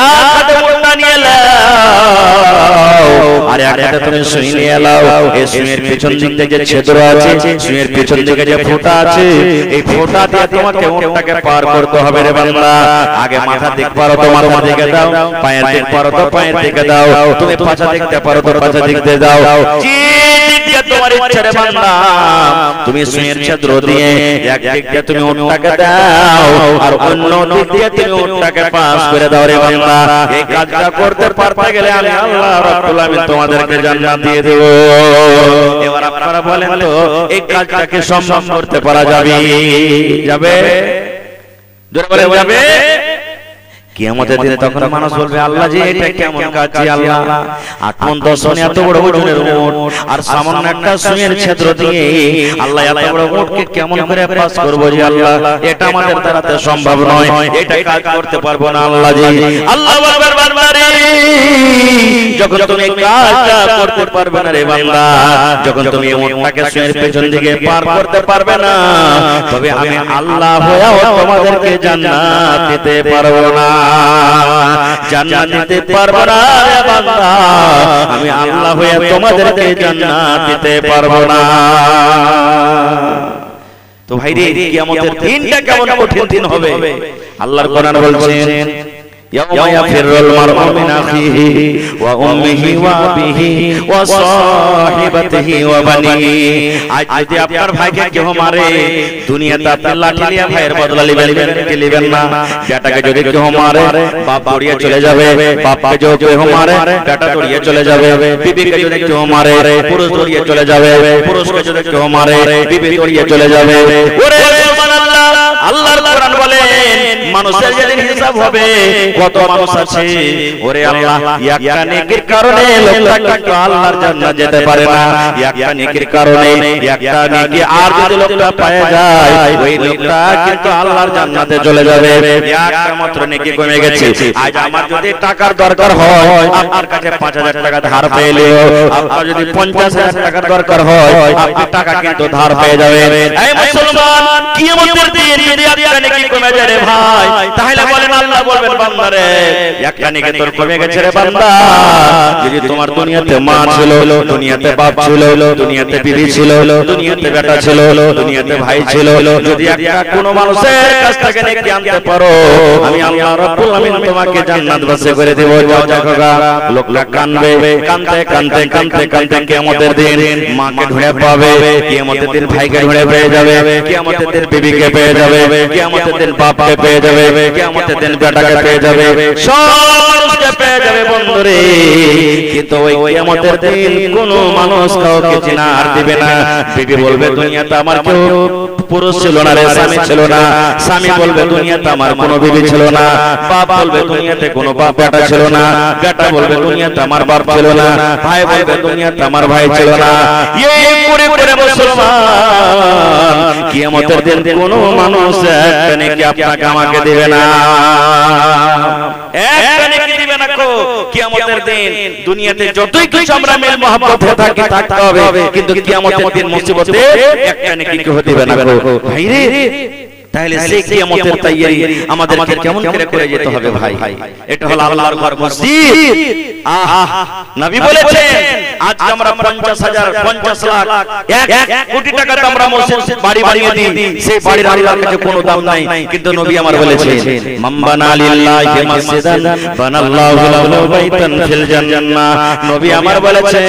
এক হাতে উটটা নিয়ে নাও আর এক হাতে তুমি সুই নিয়ে নাও। এই সুইয়ের পিছন দিকে যে ছিদ্র আছে, সুইয়ের পিছন দিকে যে ফোঁটা আছে, এই ফোঁটা দিয়ে তোমাকে উটটাকে পার করতে হবে রে বান্দা। আগে মাথা দিক পারো তো মাথা দিকে দাও, পায়ের দিক পারো তো পায়ের দিকে দাও, তুমি পাছা দেখতে পারো তো পাছা দিকে দাও। যে দিক দিয়ে তোমার ইচ্ছা রে বান্দা তুমি সুইয়ের ছিদ্র দিয়ে এক দিক দিয়ে তুমি উটটাকে দাও আর অন্য দিক দিয়ে তুমি উটটাকে পাস করে দাও রে বান্দা। এই কাজটা করতে পারতে গেলে আমি আল্লাহ রাব্বুল আলামিন তোমাদেরকে জান্নাত দিয়ে দেব। এবার আপনারা বলেন তো এই কাজটাকে সম্ভব করতে পারা যাবে? যাবে? জোরে বলেন যাবে? কিয়ামতের দিনে তখন মানুষ বলবে আল্লাহ জি এটা কেমন কাজ, জি আল্লাহ 8 মণ 10 মণ এত বড় ওজনের উট আর সামান্য একটা সুইয়ের ছিদ্র দিয়ে আল্লাহ এত বড় উটকে কেমন করে পাস করব, জি আল্লাহ এটা আমাদের দ্বারাতে সম্ভব নয়, এটা কাজ করতে পারবো না আল্লাহ জি। আল্লাহ বলবেন বান্দারে যখন তুমি কাজটা করতে পারবে না রে বান্দা, যখন তুমি উটটাকে সুইয়ের পেছন দিকে পার করতে পারবে না, তবে আমি আল্লাহ হয়েও তোমাদেরকে জান্নাত দিতে পারবো না, জান্নাত দিতে পারবো না রে বান্দা, আমি আল্লাহ হয়ে তোমাদেরকে জান্নাত দিতে পারবো না। তো ভাই রে কিয়ামতের দিনটা কেমন কঠিন দিন হবে। আল্লাহর কোরআন বলছেন ইয়াউমা ইয়াফিরুল মার'উ মিন আখিহি ওয়া উম্মিহি ওয়া আবিহি ওয়া সাহিবাতিহি ওয়া বানিহি। আজ যদি আপনার ভাইকে কেউ মারে, দুনিয়াতে আপনি লাঠি নিয়ে ভাইয়ের বদলা নেবেন কি নেবেন না? বেটাকে যদি কেউ মারে বাপ দৌড়িয়ে চলে যাবে, বাপকে যদি কেউ মারে বেটা দৌড়িয়ে চলে যাবে, বিবিকে যদি কেউ মারে পুরুষ দৌড়িয়ে চলে যাবে, পুরুষকে যদি কেউ মারে বিবি দৌড়িয়ে চলে যাবে। ওরে সুবহানাল্লাহ, আল্লাহর কোরআন বলেন মানুষের যেদিন হিসাব হবে কত মানুষ আছে, ওরে আল্লাহ একটা নেকির কারণে লোকটা কিন্তু আল্লাহর জান্নাত যেতে পারে না, একটা নেকির কারণে একটা নেকি আর যদি লোকটা পেয়ে যায় ওই লোকটা কিন্তু আল্লাহর জান্নাতে চলে যাবে। একটা মাত্র নেকি কমে গেছে। আজ আমার যদি টাকার দরকার হয়, আপনার কাছে 5000 টাকা ধার পেলেও, আপনার যদি 50000 টাকার দরকার হয় আপনি টাকা কিন্তু ধার পেয়ে যাবেন। এই মুসলমান কিয়ামতের দিন যদি একটা নেকি কমে যায় রে ভাই, তাহলে বলেন আল্লাহ বলবেন বান্দারে একটা নেকি তোর কমে গেছে রে বান্দা। যদি তোমার দুনিয়াতে মা ছিল, দুনিয়াতে বাপ ছিল, দুনিয়াতে বিবি ছিল, দুনিয়াতে বেটা ছিল, দুনিয়াতে ভাই ছিল, যদি একটা কোন মানুষের কাছ থেকে নেকি আনতে পারো, আমি আল্লাহ রাব্বুল আলামিন তোমাকে জান্নাতবাসী করে দেব। যাও জাগা লোকটা কানবে, কানতে কানতে কানতে কানতে কিয়ামতের দিন মাকে ঢুঁড়ে পাবে, কিয়ামতের দিন ভাইকে ঢুঁড়ে পেয়ে যাবে, কিয়ামতের দিন বিবিকে পেয়ে যাবে, কিয়ামতের দিন বাপকে পেয়ে যাবে, কিয়ামতের দিন বেটাকে পেয়ে যাবে, সব মানুষকে পেয়ে যাবে বন্ধুরে। কিন্তু ওই কিয়ামতের দিন কোন মানুষ কাউকে চিনার দিবে না। বিবি বলবে দুনিয়াতে আমার কেউ পুরুষ ছিল না রে, স্বামী ছিল না। স্বামী বলবে দুনিয়াতে আমার কোনো বিবি ছিল না। বাপ বলবে দুনিয়াতে কোনো বাপ বেটা ছিল না। বেটা বলবে দুনিয়াতে আমার বাপ ছিল না। ভাই বলবে দুনিয়াতে আমার ভাই ছিল না। এই করে করে মুসলমান কিয়ামতের দিন কোনো মানুষ একটা নেকি আপনাকে আমাকে দিবে না, একটা নেকি দিবে না। কিয়ামতের দিন দুনিয়াতে যতই কিছু আমরা মিল মহব্বত থাকি থাকতে হবে, কিন্তু কিয়ামতের দিন মুসিবতে একটা নেকি কি হতে হবে না গো ভাই রে। তাহলে সেই কিয়ামতের তৈয়ারি আমাদেরকে কেমন করে করে যেতে হবে ভাই? এটা হলো আল্লাহর ঘর মসজিদ। নবী বলেছেন আজকে আমরা 50,000 50 লাখ 1 কোটি টাকা আমরা মসজিদ বাড়ি বানিয়ে দিই, সেই বাড়ির আল্লাহর কাছে কোনো দাম নাই, কিন্তু নবী আমার বলেছেন মান বানা লিল্লাহি মসজিদান বানাল্লাহু লাহু বাইতান ফিল জান্নাহ। নবী আমার বলেছেন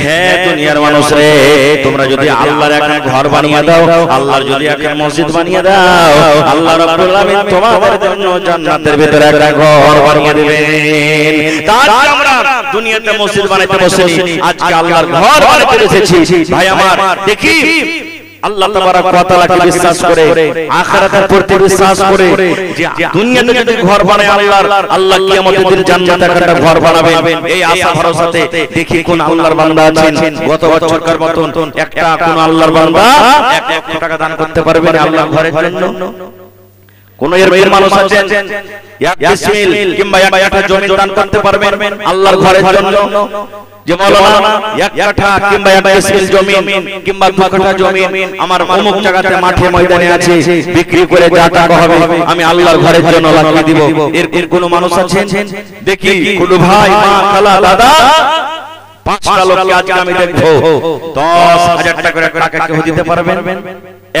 হে দুনিয়ার মানুষ রে, তোমরা যদি আল্লাহর একটা ঘর বানিয়ে দাও, আল্লাহর যদি একটা মসজিদ বানিয়ে দাও, আল্লাহ রাব্বুল আলামিন তোমাদের জন্য জান্নাতের ভিতরে একটা ঘর বানিয়ে দিবেন। তার আমরা দুনিয়াতে মসজিদ বানাইতে বসেছি, আজকে আল্লাহর ঘর বানাইতে এসেছি। ভাই আমার দেখি আল্লাহ তাবারক ওয়া তাআলাকে বিশ্বাস করে, আখিরাতের প্রতি বিশ্বাস করে যে দুনিয়াতে যদি ঘর বানায় আল্লাহ কিয়ামতের দিন জান্নাতে একটা ঘর বানাবেন, এই আশা ভরসাতে দেখি কোন আল্লাহর বান্দা আছেন গত বছরকার মতন একটা কোন আল্লাহর বান্দা 1 লক্ষ টাকা দান করতে পারবেন আল্লাহর ঘরের জন্য? কোন এর মানুষ আছেন 1 ডিসমিল কিংবা 1 কাঠা জমি দান করতে পারবেন আল্লাহর ঘরের জন্য? যে মাওলানা 1 কাঠা কিংবা 1 ডিসমিল জমি কিংবা 2 কাঠা জমি আমার অমুক জায়গাতে মাঠে ময়দানে আছে, বিক্রি করে যা টাকা হবে আমি আল্লাহর ঘরের জন্য লাগিয়ে দিব, এর কোন মানুষ আছেন? দেখি কোন ভাই মা খালা দাদা 5টা লোককে আজকে আমি দেখবো 10,000 টাকা করে টাকা কেউ দিতে পারবেন?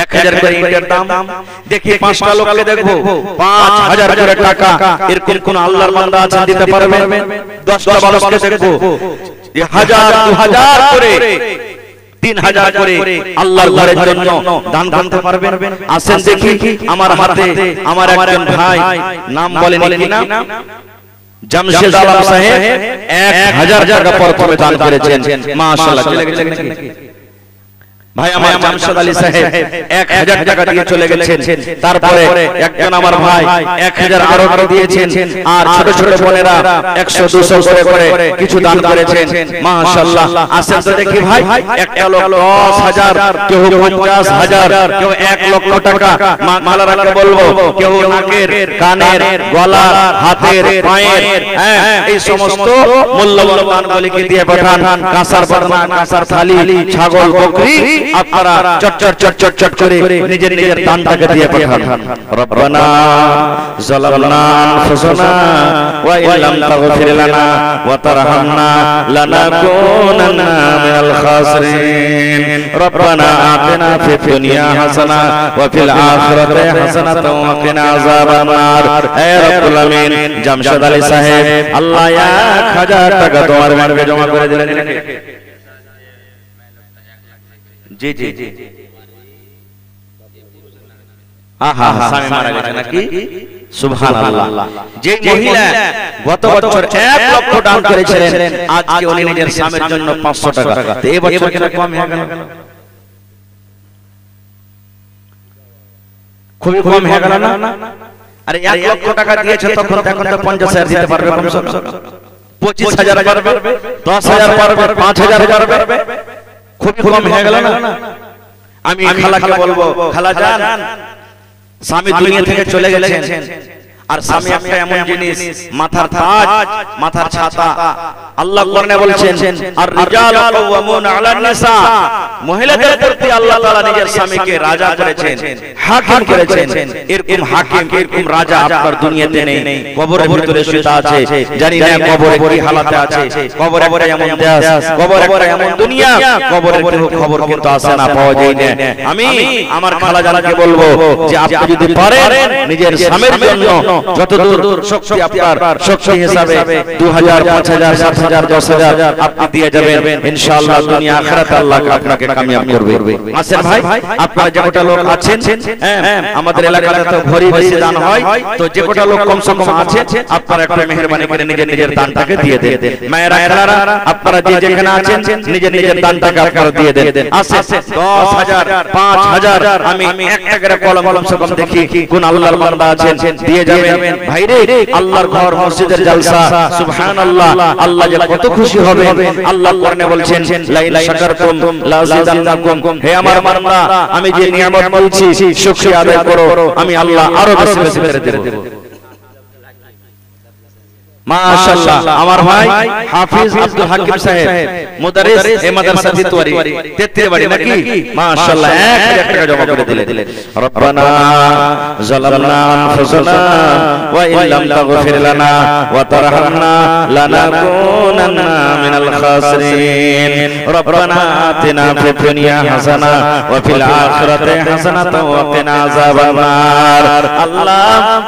1,000 করে ইটের দাম। দেখি 5টা লোককে দেখবো 5,000 করে টাকা, এরকম কোন আল্লাহর বান্দা আছেন দিতে পারবেন? 10টা মানুষকে দেখবো 1,000 2,000 করে 3,000 করে আল্লাহর ঘরের জন্য দান করতে পারবেন? আসেন দেখি আমার হাতে আমার একজন ভাই, নাম বলেন কি না, জামশেদ আলম সাহেব 1,000 টাকা প্রথমে দান করেছেন। মাশাআল্লাহ চলে গেছেন নাকি ভাই? আমার জামশেদ আলী সাহেব 1,000 টাকা দিয়ে চলে গেছেন। তারপরে একজন আমার ভাই 1,000 আরো করে দিয়েছেন, আর ছোট ছোট বোনেরা 100 200 করে কিছু দান করেছেন। মাশাআল্লাহ আসেন তো দেখি ভাই, একটা লোক 10,000, কেউ 50,000, কেউ 1 লক্ষ টাকা। মালারাকে বলবো কেউ নাকের কানের গলার হাতের পায়ের এই সমস্ত মূল্যবান দানগুলিকে দিয়ে পাঠান। কাঁসার বার্মা, কাঁসার থালি, ছাগল, বকরি আপনারা চট করে নিজের দানটাকে দিয়ে পাঠান। রব্বানা যালামনা আনফুসানা ওয়া ইল্লাম তাগফির লানা ওয়া তারহামনা লানাকুনান্না মিনাল খাসিরিন। রব্বানা আতিনা ফিদ দুনিয়া হাসানা ওয়া ফিল আখিরাতি হাসানাতাও ওয়া কিনা আযাবান নার। হে রব্বুল আমিন, জামশেদ আলী সাহেব আল্লাহ 1,000 টাকা তোমার মার্গে জমা করে দিলেন। জি জি জি আহা স্বামী মারা গেছে নাকি? সুবহানাল্লাহ। যে মহিলা গত বছর 1 লক্ষ দান করেছিলেন, আজকে উনি নিজের স্বামীর জন্য 500 টাকা। তো এই বছর কেন কম হয়ে গেল? খুবই কম হয়ে গেল না? আরে 1 লক্ষ টাকা দিয়েছে তখন এখন তো 50,000 দিতে পারবে, 25,000 পারবে, 10,000 পারবে, 5,000 পারবে। খুব কম হয়ে গেল না? আমি খালাকে বলবো, খালা জান স্বামী দুনিয়া থেকে চলে গেছেন, আর স্বামী একটা এমন জিনিস মাথার তাজ, মাথার ছাতা। আল্লাহ কোরআনে বলছেন আর রিজালু কাওয়ামুনা আলান নিসা, মহিলাদের প্রতি আল্লাহ তাআলা নিজের স্বামীকে রাজা করেছেন, হাকিম করেছেন। এরকম হাকিম, এরকম রাজা আপনার দুনিয়াতে নেই। কবরের ভিতরে শুয়ে আছে, জানি না কবরে কি হালাতে আছে, কবরে এমন দেশ, কবরে এমন দুনিয়া, কবরের কোনো খবর কিন্তু আসে না, পাওয়া যায় না। আমি আমার খালা জানকে বলবো যে আপনি যদি পারেন নিজের স্বামীর জন্য যতদূর শক্তি আপনার শক্তি হিসাবে 2,000 5,000 7,000 10,000 আপনি দিয়ে যাবেন, ইনশাআল্লাহ দুনিয়া আখিরাত আল্লাহ আপনাকে কামিয়াব করবে। আসেন ভাই, আপনারা যে কটা লোক আছেন, আমাদের এলাকাতে তো ভরি বেশি দান হয়, তো যে কটা লোক কম সে কম আছে আপনারা একটু মেহেরবানি করে নিজের দানটাকে দিয়ে দেন। মায়েরা খালারা আপনারা যে যেখানে আছেন নিজের দানটাকে আপনারা দিয়ে দেন। আসেন 10,000 5,000 আমি একটা করে কলম সে কম দেখি কোন আল্লাহর বান্দা আছেন, দিয়ে যাবেন। ভাইরে আল্লাহর ঘর মসজিদের জলসা, সুবহানাল্লাহ, আল্লাহ যে কত খুশি হবে। আল্লাহ কোরআনে বলছেন লাইন শাকারতুম লাযিদান্নাকুম, হে আমার বান্দা আমি যে নিয়ামত বলছি শুকরিয়া আদায় করো, আমি আল্লাহ আরো বেশি বেশি করে দেব। মাশাআল্লাহ আমার ভাই হাফিজ আব্দুল হাকিম সাহেব মুদারিস এই মাদ্রাসা তিতওয়ারি তেত্রিশ বাড়ি নাকি মাশাআল্লাহ 1000 টাকা জমা করে দিলেন রব্বানা যালামনা আনফুসানা ওয়া ইল্লাম তাগফির লানা ওয়া তারহামনা লানাকুনান্না মিনাল খাসিরিন রব্বানা আতিনা ফিদ দুনিয়া হাসানা ওয়া ফিল আখিরাতি হাসানাতাও ওয়া কিনা আযাবান নার আল্লাহ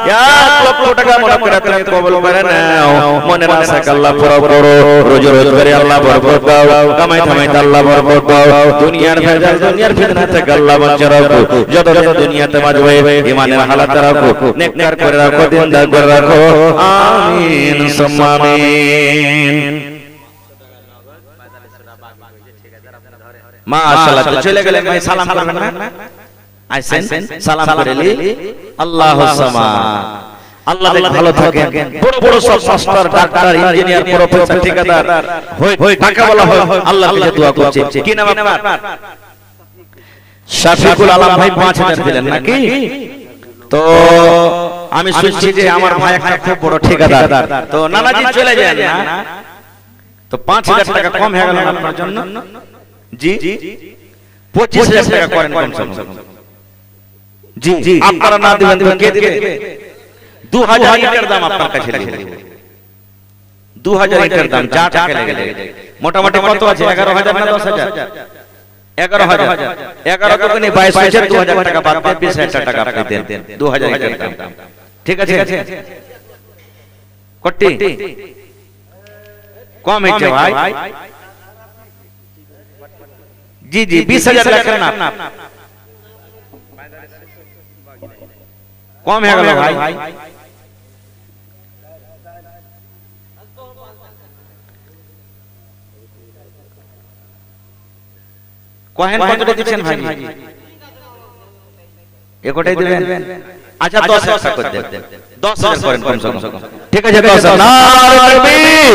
1 লক্ষ টাকা মনে করে তুমি কবুল করে নাও মনের আশা আল্লাহ পুরো করো রোজী রোজগারে আল্লাহ বরকত দাও কামাই কামাইতে আল্লাহ বরকত দাও দুনিয়ার ভেজাল দুনিয়ার ফিতনা থেকে আল্লাহ বাঁচিয়ে রাখো যত দুনিয়াতে বাঁচবে ঈমানের হালাতে রাখো নেককার করে রাখো দিনদার করে রাখো আমিন সুম্মা আমিন মাশাআল্লাহ চলে গেলেন ভাই সালাম করবেন না আইছেন সালাম করেলি আল্লাহুস সামাদ আল্লাহ ভালো থাকেন বড় বড় সব মাস্টার ডাক্তার ইঞ্জিনিয়ার প্রফেসর ঠিকাদার হই টাকা বলা হয় আল্লাহর কাছে দোয়া করছে কি নাম আপনার শাফিকুল আলম ভাই 5000 দিলেন নাকি তো আমি শুনছি যে আমার ভাই একটা খুব বড় ঠিকাদার তো নানাজি চলে যান না তো 5000 টাকা কম হয়ে গেল আপনার জন্য জি 25000 টাকা করেন কম জি আপনারা না দিবেন কে দিবে 2000 ইটার দাম আপনার কাছে লিখে 2000 ইটার দাম যা টাকা লাগে মোটামুটি কত আছে 11000 না 10000 11000 11 টাকা নেই 22 হচ্ছে 2000 টাকা বাদ দিয়ে 20000 টাকা আপনি দেন 2000 ইটার দাম ঠিক আছে কটি কম হচ্ছে ভাই জি 20000 লেখেন না কম হয়ে গেল ভাই কহেন কতটা দিচ্ছেন ভাই একটাই দিবেন আচ্ছা 10000 করে দেন 10000 করেন কম ঠিক আছে 10000 নারে তাকবীর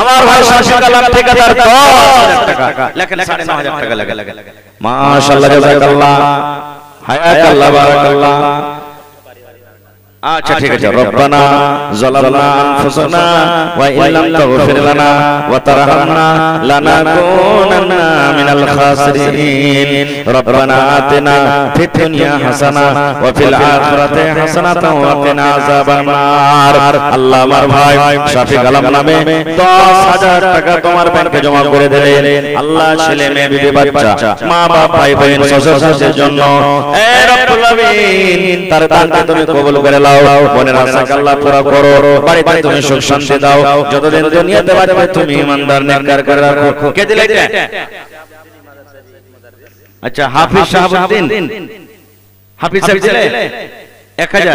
আমার ভাই শাসক আলম ঠিকাদার 10000 টাকা লেখেন 9500 টাকা লাগে মাশাআল্লাহ জাযাকাল্লাহ হায়াকাল্লাহ বারাকাল্লাহ আচ্ছা ঠিক আছে রব্বানা যালামনা আনফুসানা ওয়া ইল্লাম তাগফির লানা ওয়া তারহামনা লানাকুনান্না মিনাল খাসিরিন রব্বানা আতিনা ফিদ দুনিয়া হাসানা ওয়া ফিল আখিরাতি হাসানাতাও ওয়া কিনা আযাবান নার আল্লাহ আমার ভাই শাফিক আলম নামে 10000 টাকা তোমার ব্যাংকে জমা করে দিলেন আল্লাহ ছেলে মেয়ে বিবি বাচ্চা মা বাপ ভাই বোন শ্বশুর শাশুড়ির জন্য এ রব্বুল আমিন তার দানকে তুমি কবুল করে মনের আশা আল্লাহ পুরা করো বাড়িতে তুমি সুখ শান্তি দাও যতদিন দুনিয়াতে বাঁচবে তুমি ইমানদার নেককার করে রাখো কে দিলে এটা আচ্ছা হাফিজ শাহাবুদ্দিন হাফিজ সাহেব দিলে 1000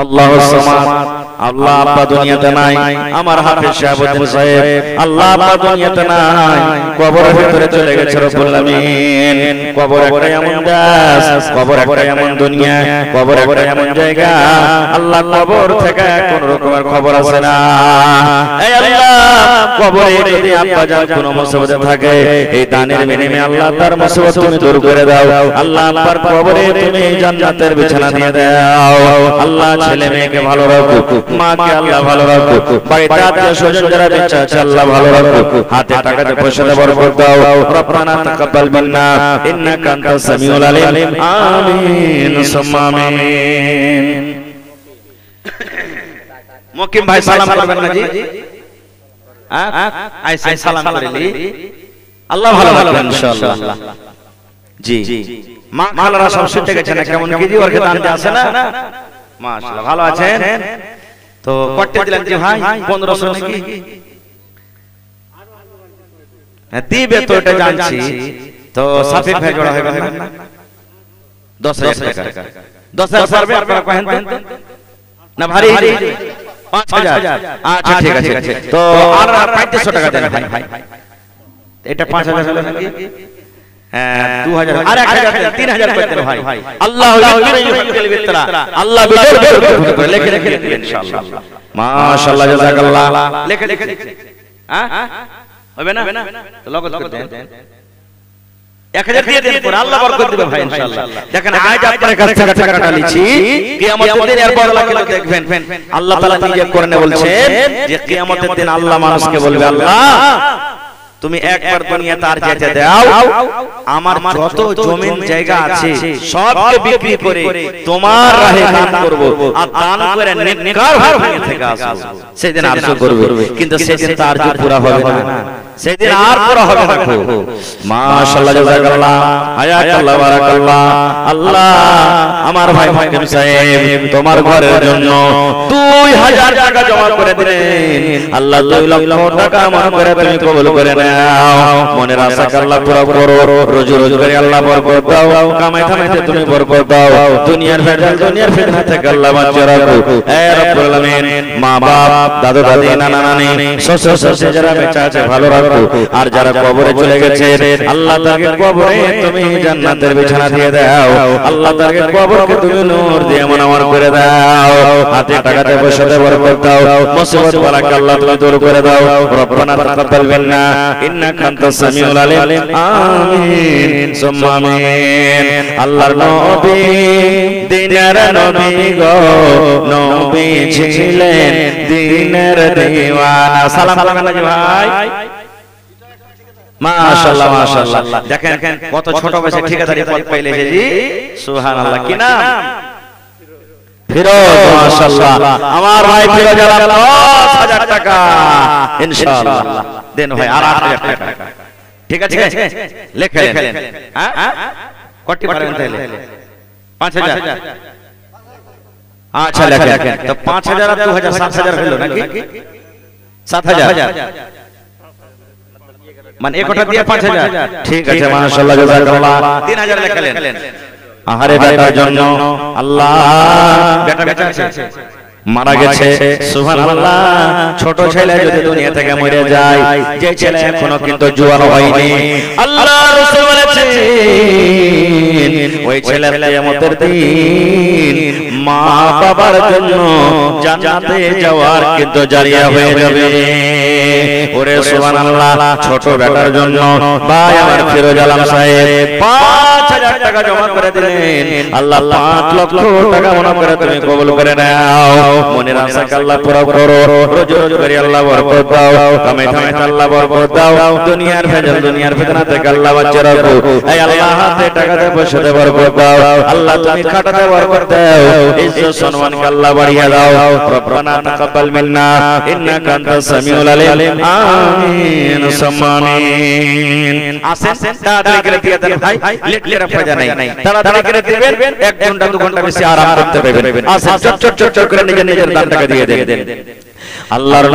আল্লাহুস সামাদ আল্লাহ আব্বা দুনিয়াতে নাই আমার হাফিজ শাহাবুদ্দিন সাহেব আল্লাহ আব্বা দুনিয়াতে নাই কবরের ভিতরে চলে গেছে রব্বুল আমিন কবর একটা এমন দেশ কবর একটা এমন দুনিয়া কবর একটা এমন জায়গা আল্লাহ কবর থেকে কোন রকমের খবর আছে না এই আল্লাহ কবরে যদি আব্বা জান কোনো মুসিবতে থাকে এই দানের বিনিময়ে আল্লাহ তার মুসিবত তুমি দূর করে দাও আল্লাহ আব্বার কবরে তুমি জান্নাতের বিছানা দিয়ে দাও আল্লাহ ছেলে মেয়েকে ভালো রাখো মাকে আল্লাহ ভালো রাখো বাড়িতে আত্মীয় স্বজন যারা বেঁচে আছে আল্লাহ ভালো রাখো হাতে টাকাতে পয়সাতে বরকত দাও রব্বানা তাকাব্বাল মিন্না ইন্নাকা আনতাস সামিউল আলিম আমিন সুম্মা আমিন মুকিম ভাই সালাম করবেন না জি আইসা সালাম করেলি আল্লাহ ভালো রাখবেন ইনশাআল্লাহ জি মা খালারা সব শুনতে গেছেন কেমন কি জি ওরকে দান আছে না মাশাআল্লাহ ভালো আছেন তো কটে দিলেন যে ভাই 1500 নাকি দিবে তো এটা জানছি তো সাফিক ভাই জোড়া হবে না 10000 টাকা 10000 পারবে আপনারা কহেন না ভারী 5000 আচ্ছা ঠিক আছে তো আর 3500 টাকা দেন ভাই এটা 5000 হলো নাকি 2000 আর 1000 3000 করে দেন ভাই আল্লাহু ইয়াকবিল বিতরা আল্লাহ বিতর লিখে দিবেন ইনশাআল্লাহ মাশাআল্লাহ জাযাকাল্লাহ লিখে হ্যাঁ হবে না তো লগত করে দেন 1000 দিয়ে দেন পরে আল্লাহ বরকত দিবে ভাই ইনশাআল্লাহ। দেখেন আজ আপনার কাছ থেকে টাকাটা নিচ্ছি, কিয়ামতের দিন এর বদলা কিন্তু দেখবেন আল্লাহ তাআলা নিজে কোরআনে বলছেন যে কিয়ামতের দিন আল্লাহ মানুষকে বলবে, আল্লাহ তুমি একবার দুনিয়াতে আর যেতে দাও, আমার যত জমিন জায়গা আছে সবকে বিক্রি করে তোমার রাহে দান করব, আর দান করে নেককার ভাবে থেকে আসব। সেদিন আরজু করবে, কিন্তু সেদিন তো আরজু পুরা হবে না, সেদিন আর পুরা হবে না। মাশাআল্লাহ, জাযাকাল্লাহ, হায়াকাল্লাহ, বারাকাল্লাহ। আল্লাহ আমার ভাই হাকিম সাহেব তোমার ঘরের জন্য 2000 টাকা জমা করে দিলেন। আল্লাহ 2 লক্ষ টাকা আমার করে তুমি কবুল করে নাও। মনের আশা আল্লাহ পুরো করো, রোজি রোজগারে আল্লাহ বরকত দাও, কামাই কামাইতে তুমি বরকত দাও, দুনিয়ার ভেজাল দুনিয়ার ফিতনা থেকে আল্লাহ বাঁচিয়ে রাখো। হে রব্বুল আলামিন, মা বাপ, দাদু দাদি, নানা নানি, শ্বশুর শাশুড়ি যারা বেঁচে আছে ভালো রাখো, আর যারা কবরে চলে গেছে আল্লাহ তাকে কবরে তুমি জান্নাতের বিছানা দিয়ে দাও। আল্লাহ তাকে কবরকে তুমি নূর দিয়ে মুনাওয়ার করে দাও। হাতে টাকাতে পয়সাতে বরকত দাও, মুসিবত বালাকে আল্লাহ তুমি দূর করে দাও। রব্বানা তাকাব্বাল মিন্না ইন্নাকা আনতাস সামিউল আলিম। আমিন সুম্মা আমিন। আল্লাহর নবী দিনের নবী গো, নবী ছিলেন দিনের দিওয়ানা। সালাম করবেন না ভাই। মাশাআল্লাহ মাশাআল্লাহ, দেখেন কত ছোট বয়সে ঠিকাদারি পদ পাইলে জি, সুবহানাল্লাহ। কি নাম? ফিরোজ। মাশাআল্লাহ, আমার ভাই ফিরোজ আলম 10000 টাকা ইনশাআল্লাহ দেন ভাই। আর 8000 টাকা, ঠিক আছে লেখেন। হ্যাঁ কটি পারেন তাহলে? 5000। আচ্ছা লেখেন তো 5000 আর 2000 7000 হলো নাকি? 7000 মানে একটা দিয়ে 5000, ঠিক আছে মাশাআল্লাহ, জাযাকাল্লাহ। 3000 লেখলেন। আহারে বেটার জন্য আল্লাহ, বেটা আছে মারা গেছে, সুবহানাল্লাহ। ছোট ছেলে যদি দুনিয়া থেকে মরে যায়, যে ছেলে এখনো কিন্তু জোয়ান হয়নি, আল্লাহ রাসূল বলেছেন ওই ছেলে কিয়ামতের দিন মা বাবার জন্য জান্নাতে যাওয়ার কিন্তু জারিয়া হয়ে যাবে। ওরে সুবহানাল্লাহ, ছোট বেটার জন্য ভাই আমার ফিরোজ আলম সাহেব 5000 টাকা জমা করে দিলেন। আল্লাহ 5 লক্ষ টাকা মনে করে তুমি কবুল করে নাও। মনের আশা আল্লাহ পুরো করো, রোজি রোজগারে আল্লাহ বরকত দাও, কামাই কামাইতে আল্লাহ বরকত দাও, দুনিয়ার ভেজাল দুনিয়ার ফিতনা থেকে আল্লাহ বাঁচিয়ে রাখো। এই আল্লাহ হাতে টাকাতে পয়সাতে বরকত দাও, আল্লাহ তুমি খাটাতে বরকত দাও, ইজ্জত সম্মানকে আল্লাহ বাড়িয়ে দাও। রব্বানা তাকাব্বাল মিন্না ইন্নাকা আনতাস সামিউল আলিম। আমিন সুম্মা আমিন। আসেন তাড়াতাড়ি করে দিয়ে দেন ভাই, লেট ফায়দা নাই, তাড়াতাড়ি করে দিবেন, 1 ঘন্টা 2 ঘন্টা বেশি আরাম করতে পারবেন। আসেন চট চট চট করে নিজের দান টাকা দিয়ে দেন। আল্লাহর